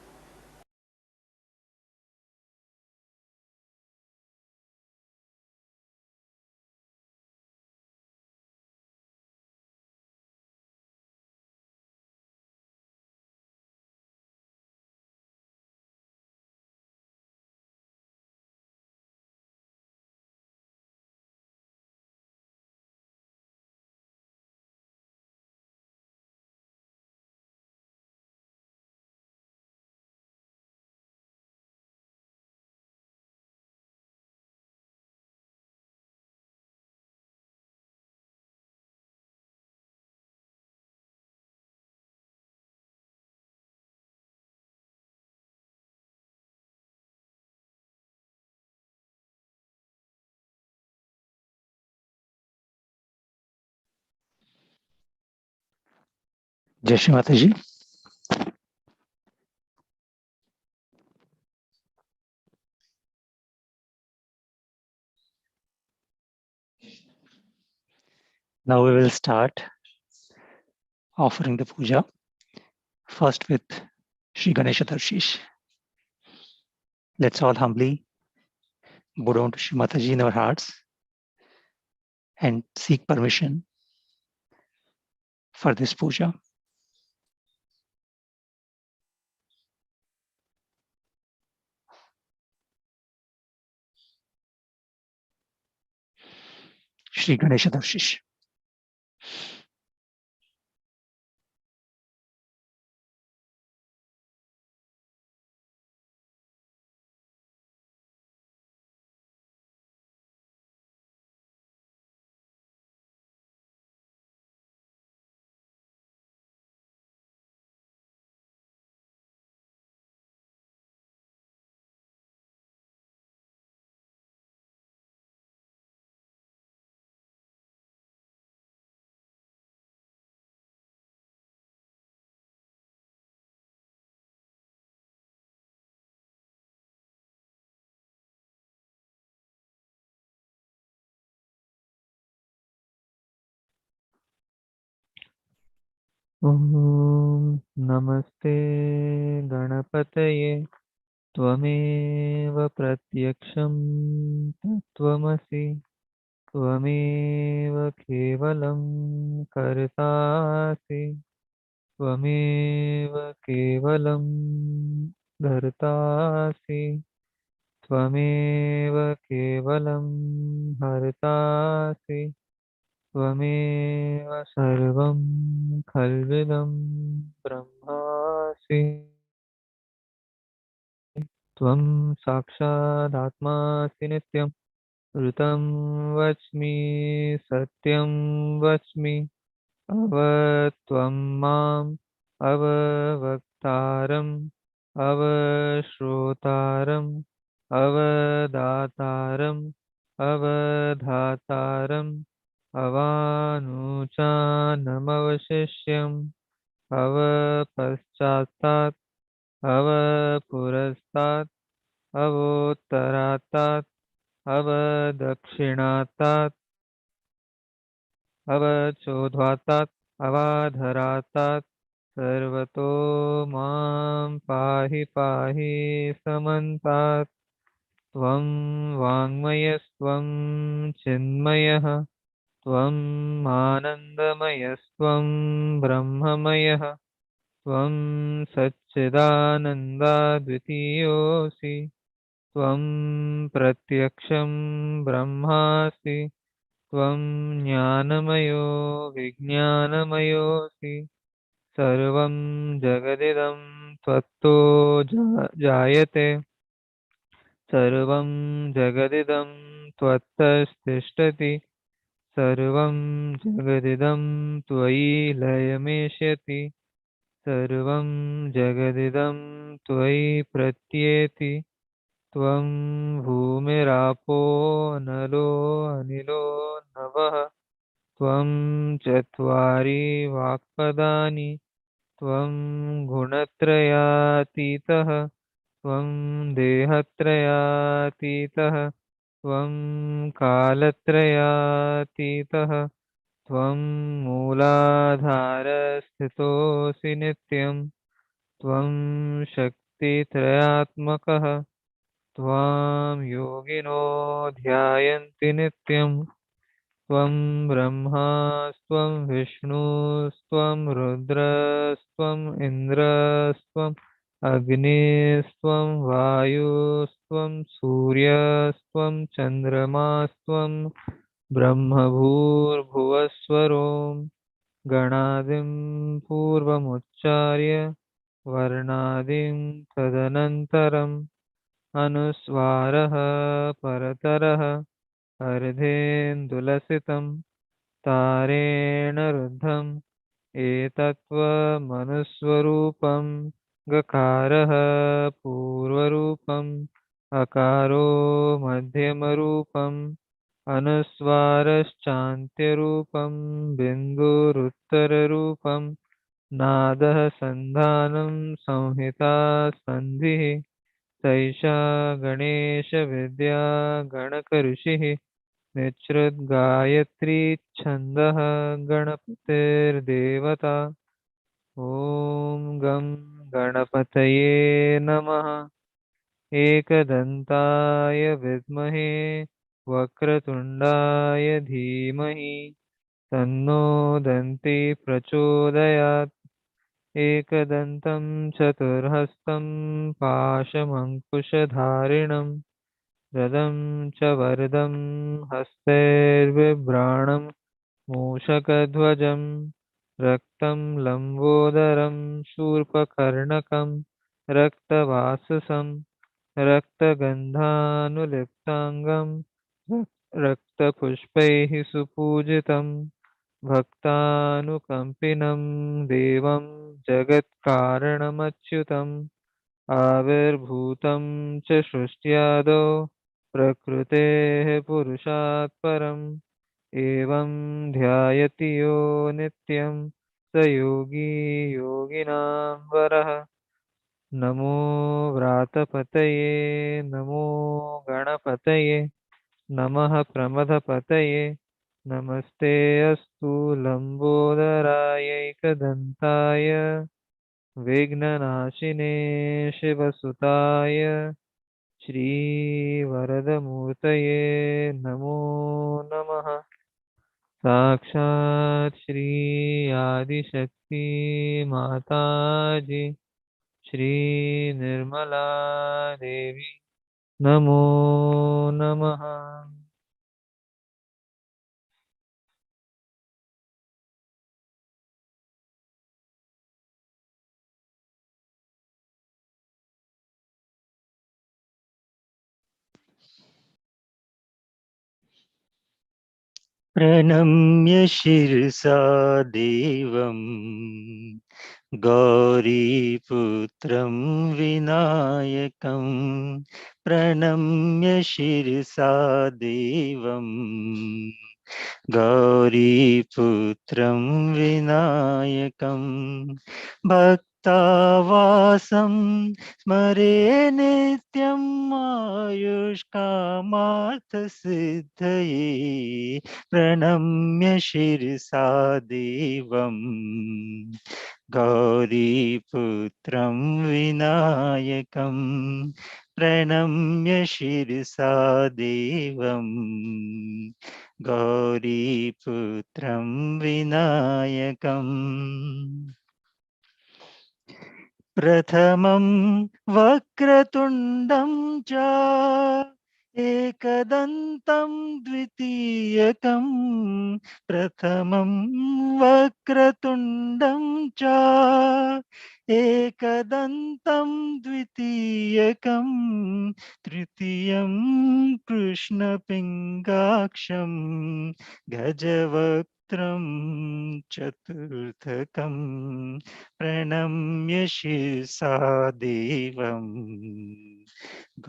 Jai Shri Mataji. Now we will start offering the puja. First with Shri Ganesha Tarshish. Let's all humbly bow down to Shri Mataji in our hearts and seek permission for this puja. Shri Ganesha Tarshish. ॐ नमस्ते गणपतये त्वमेव प्रत्यक्षं तत्त्वमसि त्वमेव केवलं कर्तासि त्वमेव केवलं धर्तासि त्वमेव केवलं हर्तासि त्वमेव सर्वं खल्विदं ब्रह्मासि त्वं साक्षादात्मासि नित्यं ऋतं वच्मि सत्यं वच्मि त्वं माम् अववक्तारम् अवश्रोतारम् अवदातारम् अवधातारम् अवानुचानमवशिष्यम् अवपश्चात्तात् अवपुरस्तात् अवोत्तरात्तात् अवदक्षिणात्तात् अवचोद्धातात् अवाधरातात् सर्वतो मां पाहि पाहि समन्तात् त्वं वाङ्मयस्त्वं चिन्मयः त्वं आनन्दमयस्त्वं ब्रह्ममयः त्वं सच्चिदानन्दाद्वितीयोऽसि त्वं प्रत्यक्षं ब्रह्मासि त्वं ज्ञानमयो विज्ञानमयोऽसि सर्वं जगदिदं त्वत्तो जायते सर्वं जगदिदं त्वत्तस्तिष्ठति सर्वं जगदिदं त्वयि लयमेष्यति सर्वं जगदिदं त्वयि प्रत्येति त्वं भूमिरापो नलो अनिलो नभः त्वं चत्वारि वाक्पदानि त्वं गुणत्रयातीतः त्वं देहत्रयातीतः त्वं कालत्रयातीतः त्वं मूलाधारस्थितोऽसि नित्यं त्वं शक्तित्रयात्मकः त्वां योगिनो ध्यायन्ति नित्यं त्वं ब्रह्मास्त्वं विष्णुस्त्वं रुद्रस्त्वम् इन्द्रस्त्वम् अग्निस्त्वं वायुस्त्वं सूर्यस्त्वं चन्द्रमास्त्वं ब्रह्मभूर्भुवस्वरों गणादिं पूर्वमुच्चार्य वर्णादिं तदनन्तरम् अनुस्वारः परतरः अर्धेन्दुलसितं तारेण रुद्धम् एतत्त्वमनुस्वरूपं गकारः पूर्वरूपम् अकारो मध्यमरूपम् अनुस्वारश्चान्त्यरूपं बिन्दुरुत्तररूपम् नादः सन्धानं संहिता सन्धिः सैषा गणेशविद्या गणकऋषिः निःसृद्गायत्री छन्दः गणपतिर्देवता ॐ गं गणपतये नमः एकदन्ताय विद्महे वक्रतुण्डाय धीमहि तन्नो दन्ती प्रचोदयात् एकदन्तं चतुर्हस्तं पाशमङ्कुशधारिणं गदं च वरदं हस्तैर्बिभ्राणं मूषकध्वजं रक्तं लम्बोदरं शूर्पकर्णकं रक्तवाससं रक्तगन्धानुलिप्ताङ्गं रक्तपुष्पैः सुपूजितं भक्तानुकम्पिनं देवं जगत्कारणमच्युतम् आविर्भूतं च सृष्ट्यादौ प्रकृतेः पुरुषात् परम् एवं ध्यायति यो नित्यं स योगी योगिनां वरः नमो व्रातपतये नमो गणपतये नमः प्रमथपतये नमस्ते अस्तु लम्बोदरायैकदन्ताय विघ्ननाशिने शिवसुताय श्रीवरदमूर्तये नमो नमः साक्षात् श्री आदिशक्ति माताजी श्री निर्मला देवी नमो नमः प्रणम्य शिरसा देवं गौरीपुत्रं विनायकं प्रणम्य शिरसा देवं गौरीपुत्रं विनायकं भक्तावासं स्मरे नित्यम् आयुष्कामार्थसिद्धये प्रणम्य शिरसा देवं गौरीपुत्रं विनायकं प्रणम्य शिरसा देवं गौरीपुत्रं विनायकम् प्रथमं वक्रतुण्डं च एकदन्तं द्वितीयकं प्रथमं वक्रतुण्डं च एकदन्तं द्वितीयकं तृतीयं कृष्णपिङ्गाक्षं गजवक्त्रं चतुर्थकं प्रणम्य शिरसा देवं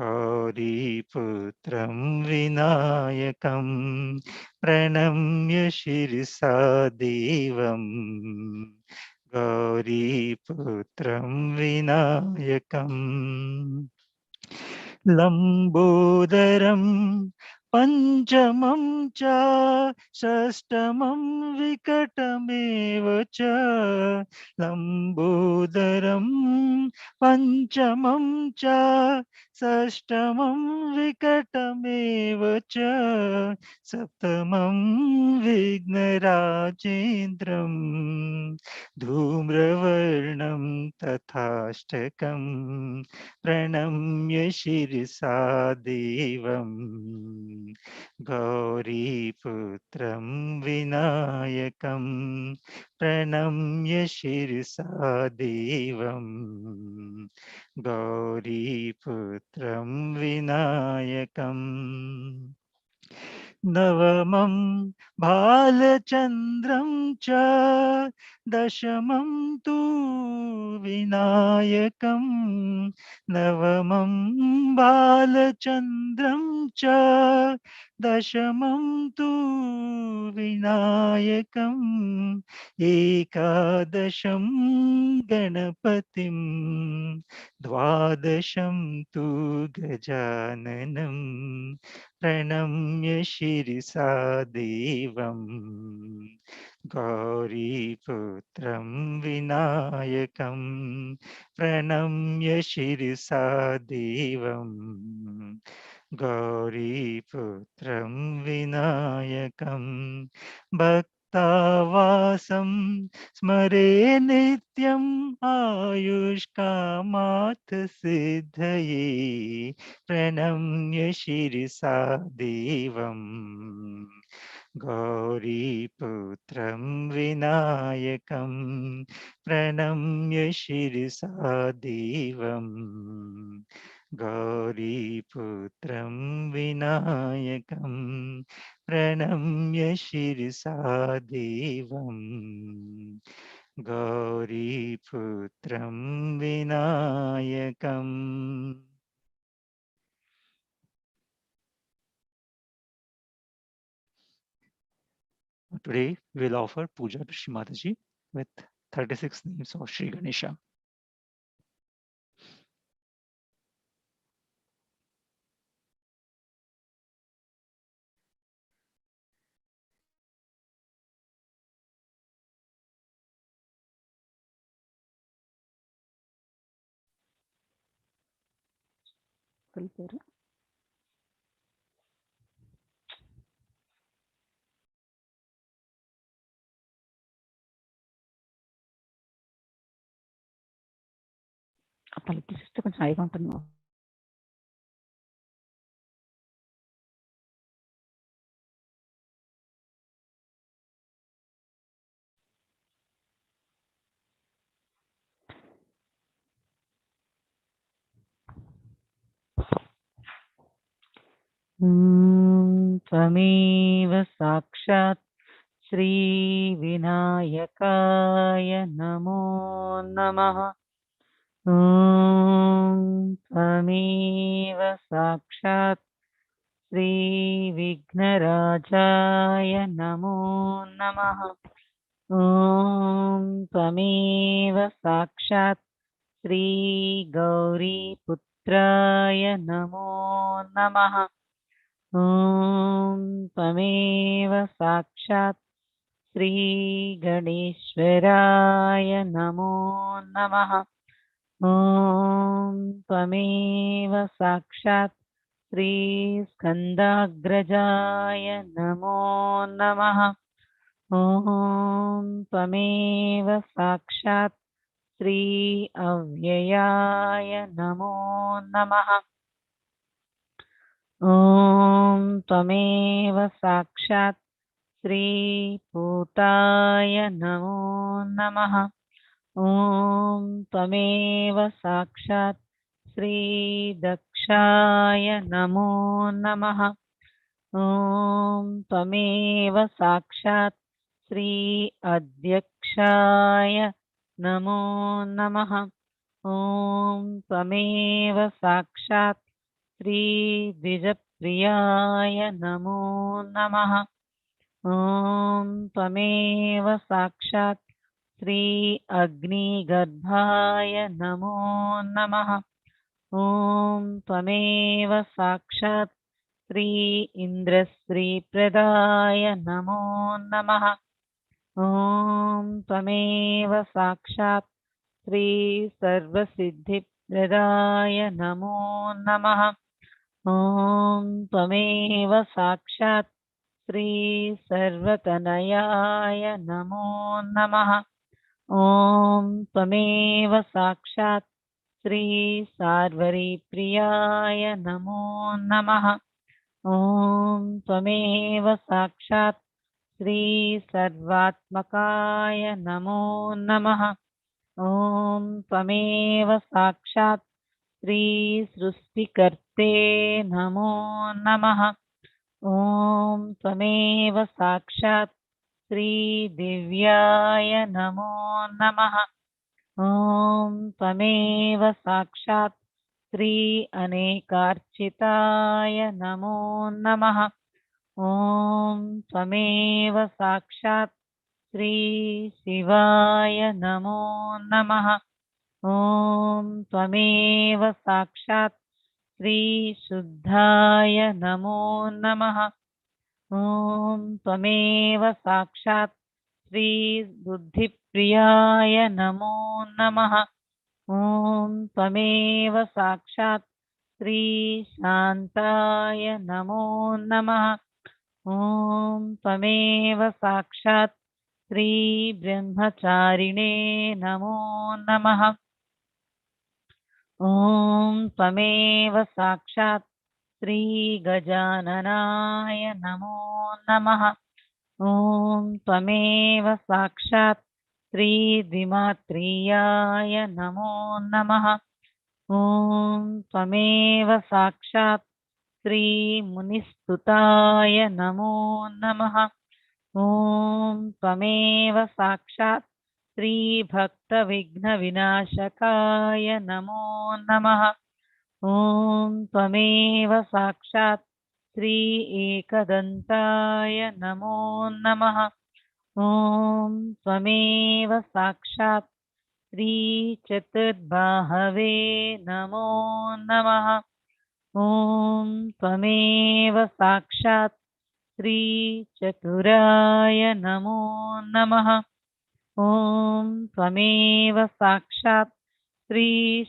गौरीपुत्रं विनायकं प्रणम्य शिरसा देवं गौरीपुत्रं विनायकम् लम्बोदरं पञ्चमं च षष्ठमं विकटमेव च लम्बोदरं पञ्चमं च षष्ठमं विकटमेव च सप्तमं विघ्नराजेन्द्रं धूम्रवर्णं तथाष्टकं प्रणम्य शिरसा देवं गौरीपुत्रं विनायकं प्रणम्य शिरसा देवं गौरीपुत्रं विनायकम् नवमं भालचन्द्रं च दशमं तु विनायकं नवमं बालचन्द्रं च दशमं तु विनायकम् एकादशं गणपतिं द्वादशं तु गजाननं प्रणम्य शिरसा देवम् गौरीपुत्रं विनायकं प्रणम्य शिरसा देवम् गौरीपुत्रं विनायकं भक्तावासं स्मरे नित्यम् आयुष्कामात् सिद्धये प्रणम्य शिरसा देवम् गौरीपुत्रं विनायकं प्रणम्य शिरसा देवम् गौरीपुत्रं विनायकं प्रणम्य शिरसा देवम् गौरीपुत्रं विनायकम्. Today we will offer puja to Shri Mataji with 36 names of Shri Ganesha. కొంచెం హాయిగా ఉంటుంది. त्वमेव साक्षात् श्रीविनायकाय नमो नमः. त्वमेव साक्षात् श्रीविघ्नराजाय नमो नमः. त्वमेव साक्षात् श्रीगौरीपुत्राय नमो नमः. त्वमेव साक्षात् श्रीगणेश्वराय नमो नमः. त्वमेव साक्षात् श्रीस्कन्दाग्रजाय नमो नमः. त्वमेव साक्षात् श्री अव्ययाय नमो नमः. त्वमेव साक्षात् श्रीपूताय नमो नमः. त्वमेव साक्षात् श्रीदक्षाय नमो नमः. त्वमेव साक्षात् श्री अध्यक्षाय नमो नमः. त्वमेव साक्षात् श्रीद्विजप्रियाय नमो नमः. त्वमेव साक्षात् श्री अग्निगर्भाय नमो नमः. त्वमेव साक्षात् श्री इन्द्रश्रीप्रदाय नमो नमः. त्वमेव साक्षात् श्री सर्वसिद्धिप्रदाय नमो नमः. त्वमेव साक्षात् श्री सर्वतनयाय नमो नमः. त्वमेव साक्षात् श्री सार्वरीप्रियाय नमो नमः. त्वमेव साक्षात् श्री सर्वात्मकाय नमो नमः. त्वमेव साक्षात् श्री सृष्टिकर्ते नमो नमः. त्वमेव साक्षात् श्रीदिव्याय नमो नमः। ॐ त्वमेव साक्षात् श्री अनेकार्चिताय नमो नमः। ॐ त्वमेव साक्षात् श्री शिवाय नमो नमः। ॐ त्वमेव साक्षात् श्री शुद्धाय नमो नमः। ॐ त्वमेव साक्षात् श्री बुद्धिप्रियाय नमो नमः। ॐ त्वमेव साक्षात् श्री शान्ताय नमो नमः। ॐ त्वमेव साक्षात् श्री ब्रह्मचारिणे नमो नमः। ॐ त्वमेव साक्षात् श्री गजाननाय नमो नमः। ॐ त्वमेव साक्षात् श्री द्विमात्रीयाय नमो नमः। ॐ त्वमेव साक्षात् श्री मुनिस्तुताय नमो नमः। ॐ त्वमेव साक्षात् श्री भक्तविघ्नविनाशकाय नमो नमः। ॐ त्वमेव साक्षात् श्री एकदन्ताय नमो नमः। ॐ त्वमेव साक्षात् श्री चतुर्बाहवे नमो नमः। ॐ त्वमेव साक्षात् श्री चतुराय नमो नमः। ॐ त्वमेव साक्षात् श्री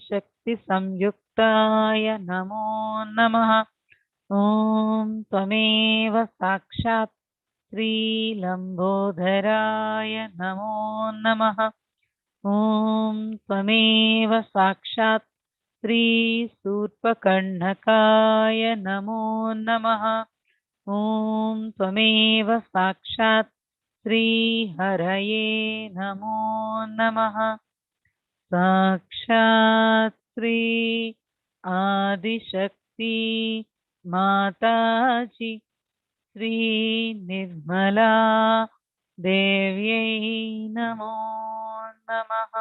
शक्तिसंयुक्ताय नमो नमः। ॐ त्वमेव साक्षात् श्री लम्बोदराय नमो नमः। ॐ त्वमेव साक्षात् श्री शूर्पकर्णकाय नमो नमः। ॐ त्वमेव साक्षात् श्री हरये नमो नमः। साक्षात् श्री आदिशक्ति माताजी श्री निर्मला देव्यै नमो नमः।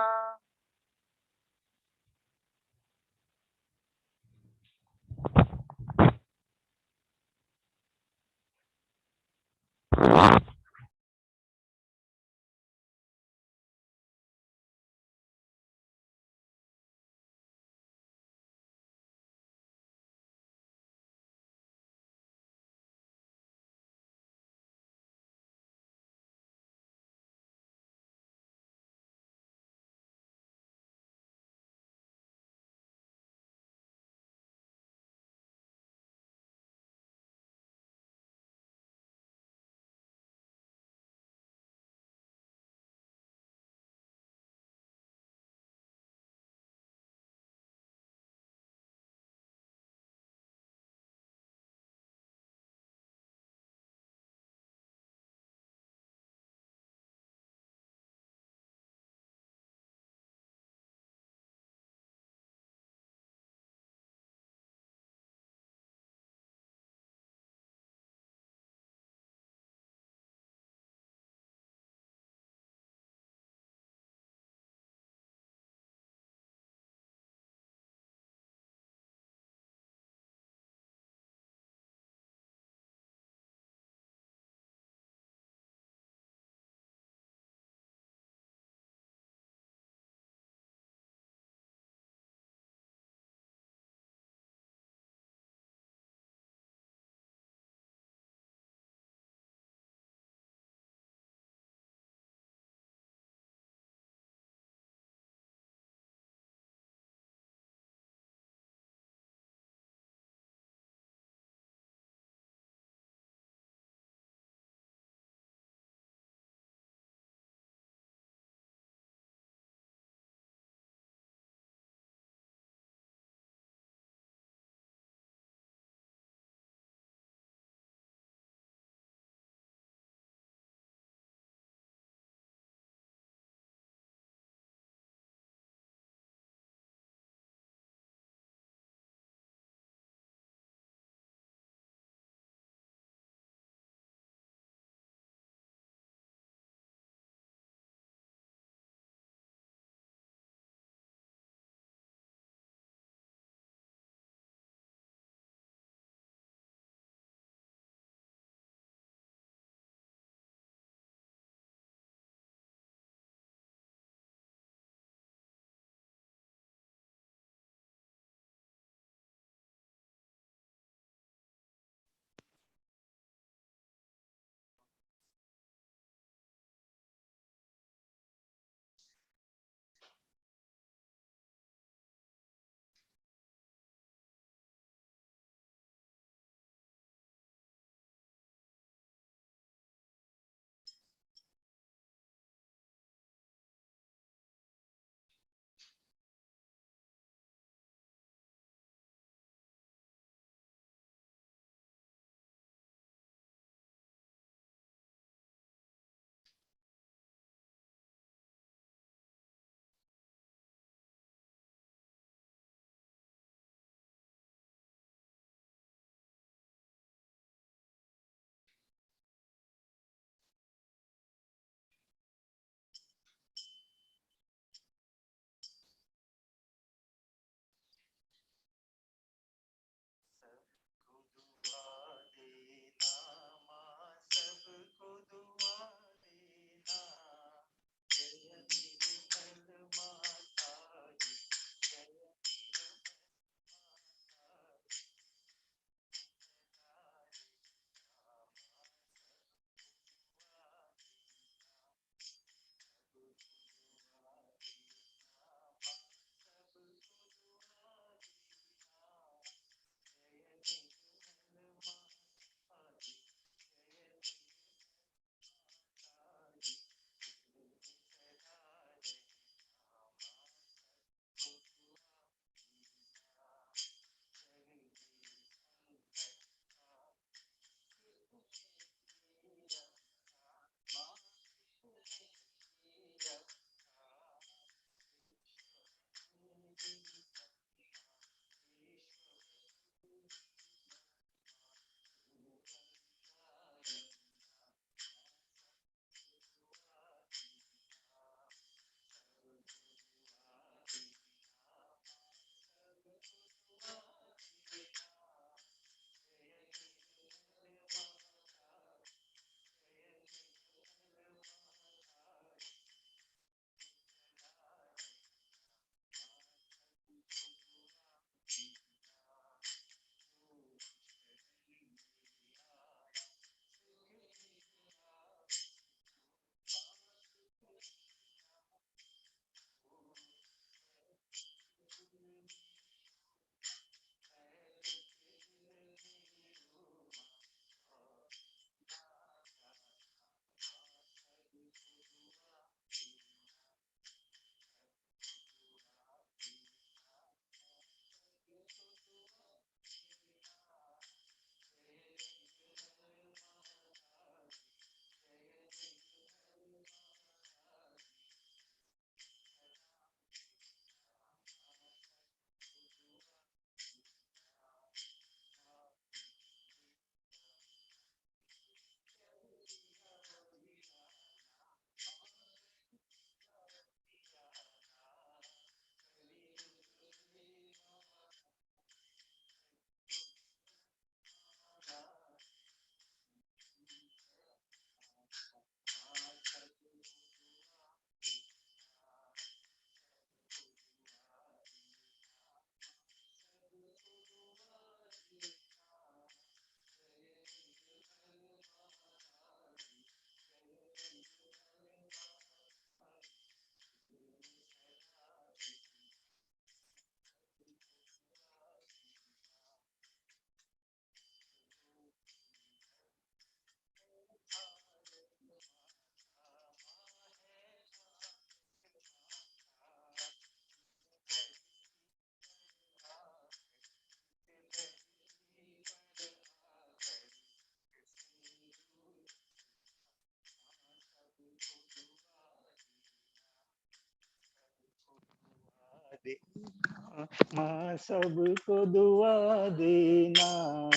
माँ सबको दुआ देना।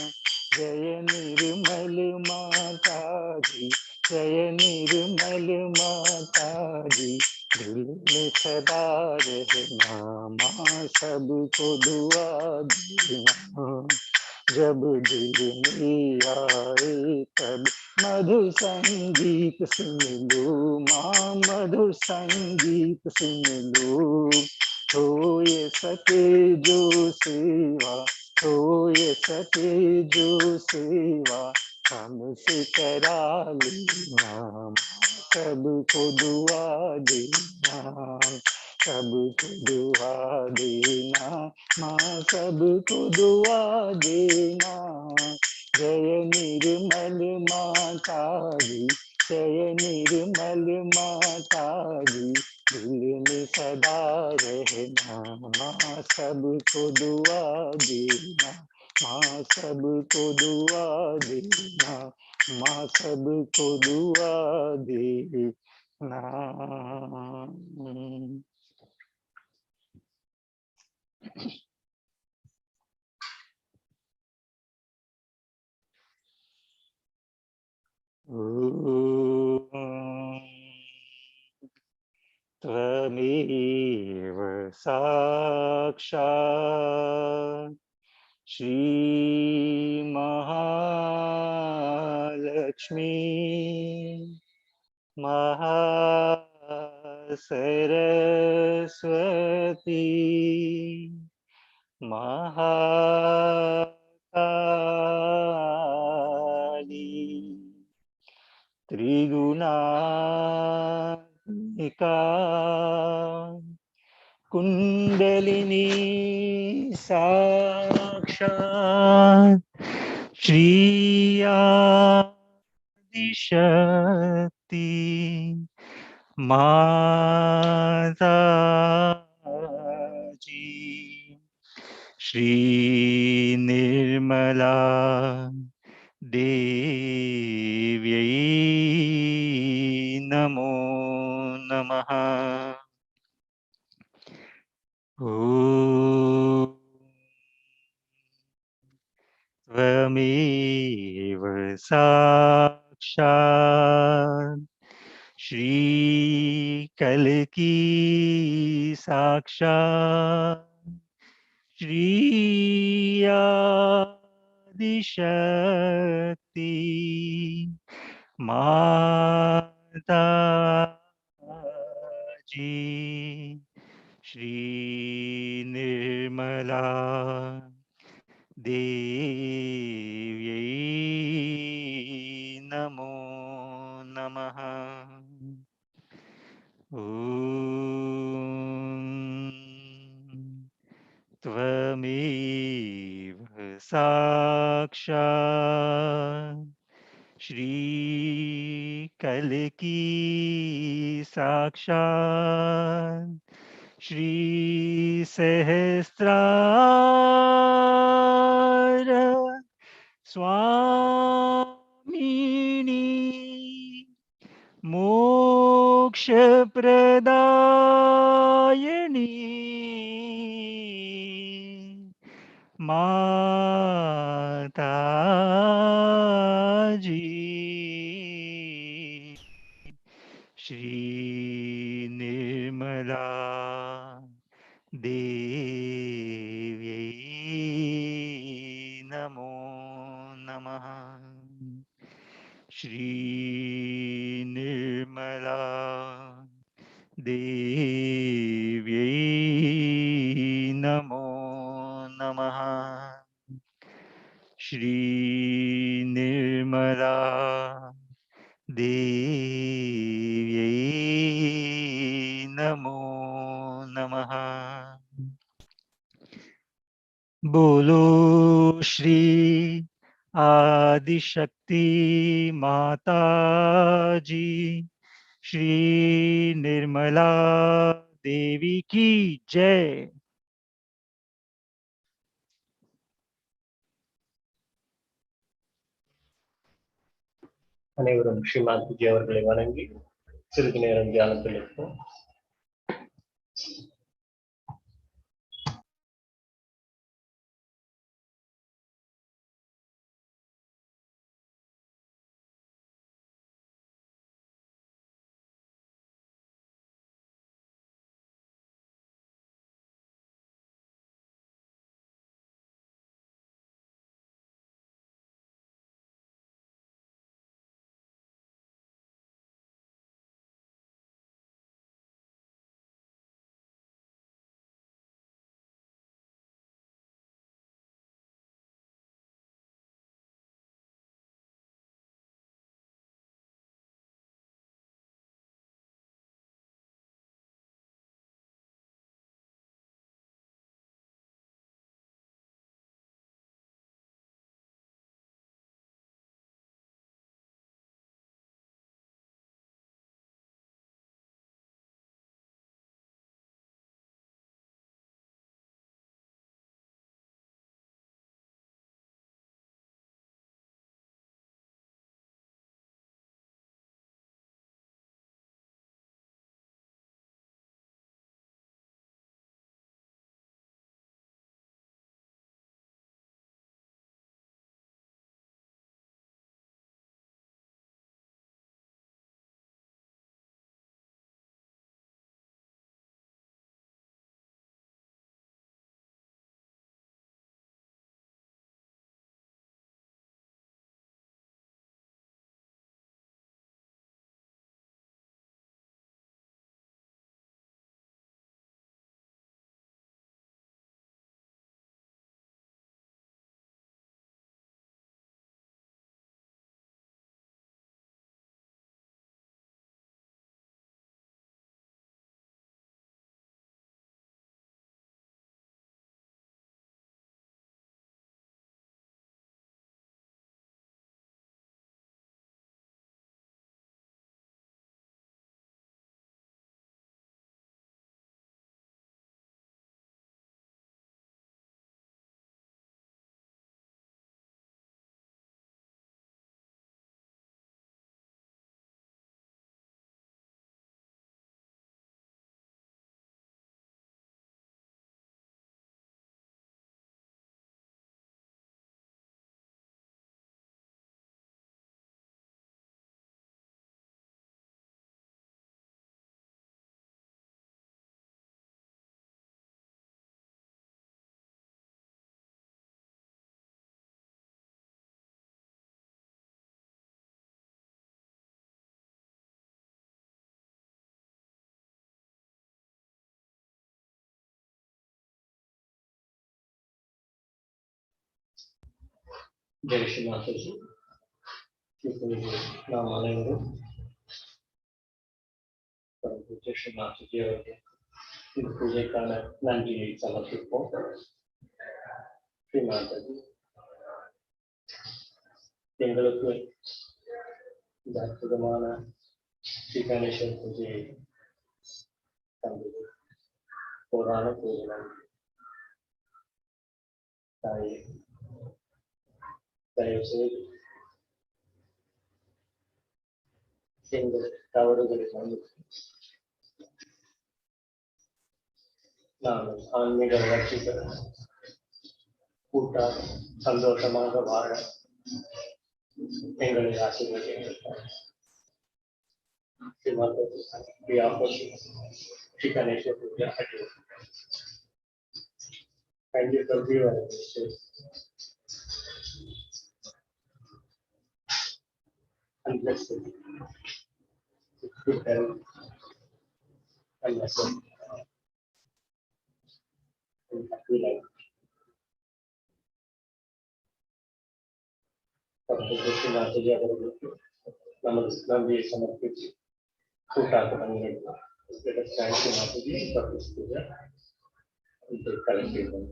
जय निर्मल माता जी, जय निर्मल माता जी, दिल में सदा रहना। माँ सबको दुआ देना। जब दिल में आए तब मधुर संगीत सुन लो। माँ मधुर संगीत सुन लो। हो ये सके जो सेवा, हो ये सके जो सेवा, हमसे करा लेना। सबको दुआ देना, सबको दुआ देना। माँ सबको दुआ देना। जय निर्मल माता जी, जय निर्मल माता जी, दिल में सदा रहना। माँ सबको दुआ देना, माँ सबको दुआ देना, माँ सबको दुआ देना। त्वमेव साक्षात् श्री महालक्ष्मी महासरस्वती महाकाली त्रिगुणात्मिका कुंडलिनी साक्षात् श्री आदिशक्ति माता जी। श्री निर्मला देव्यै नमो नमः। ॐ त्वमेव साक्षात् श्री कल्की साक्षात् श्री आदिशक्ति माता जी। श्री निर्मला देव्यै नमो नमः। ॐ त्वमेव साक्षात् श्री कल्की साक्षात् श्री सहस्रार स्वामिनी मोक्ष प्रदायिनी माता जी। श्री निर्मला देव्यै नमो नमः। श्री निर्मला देव्यै नमो नमः। श्री निर्मला देव्यै नमो नमः। बोलो श्री आदिशक्ति माता जी, श्री निर्मला देवी की जय। அனைவரும் ஸ்ரீமாத்ஜி அவர்களை வணங்கி சிறிது நேரம் தியானத்தில் இருப்போம். Jai Shri Mataji. இப்பொழுது நாம் அனைவரும் பூஜை ஸ்ரீ மாதாஜி அவர்கள் இந்த பூஜைக்கான நன்றியை சமர்ப்பிப்போம். ஸ்ரீ மாதாஜி எங்களுக்கு இந்த அற்புதமான ஸ்ரீ கணேசன் பூஜையை தந்தது புராண பூஜை தாயே, தயவு செய்து எங்கள் தவறுகளை மன்னித்து நாங்கள் ஆன்மீக வளர்ச்சி பெற கூட்டாக சந்தோஷமாக வாழ எங்களை ஆசீர்வதிக்கிறார். We offer Shri Ganesha Puja at you. Kindly forgive our mistakes and bless them with good health and blessing and happy life. Shri Mataji அவர்களுக்கு நமது நன்றியை சமர்ப்பித்து கூட்டாக பணியிடுவோம். Let us thank Shri Mataji for this puja and take collective one.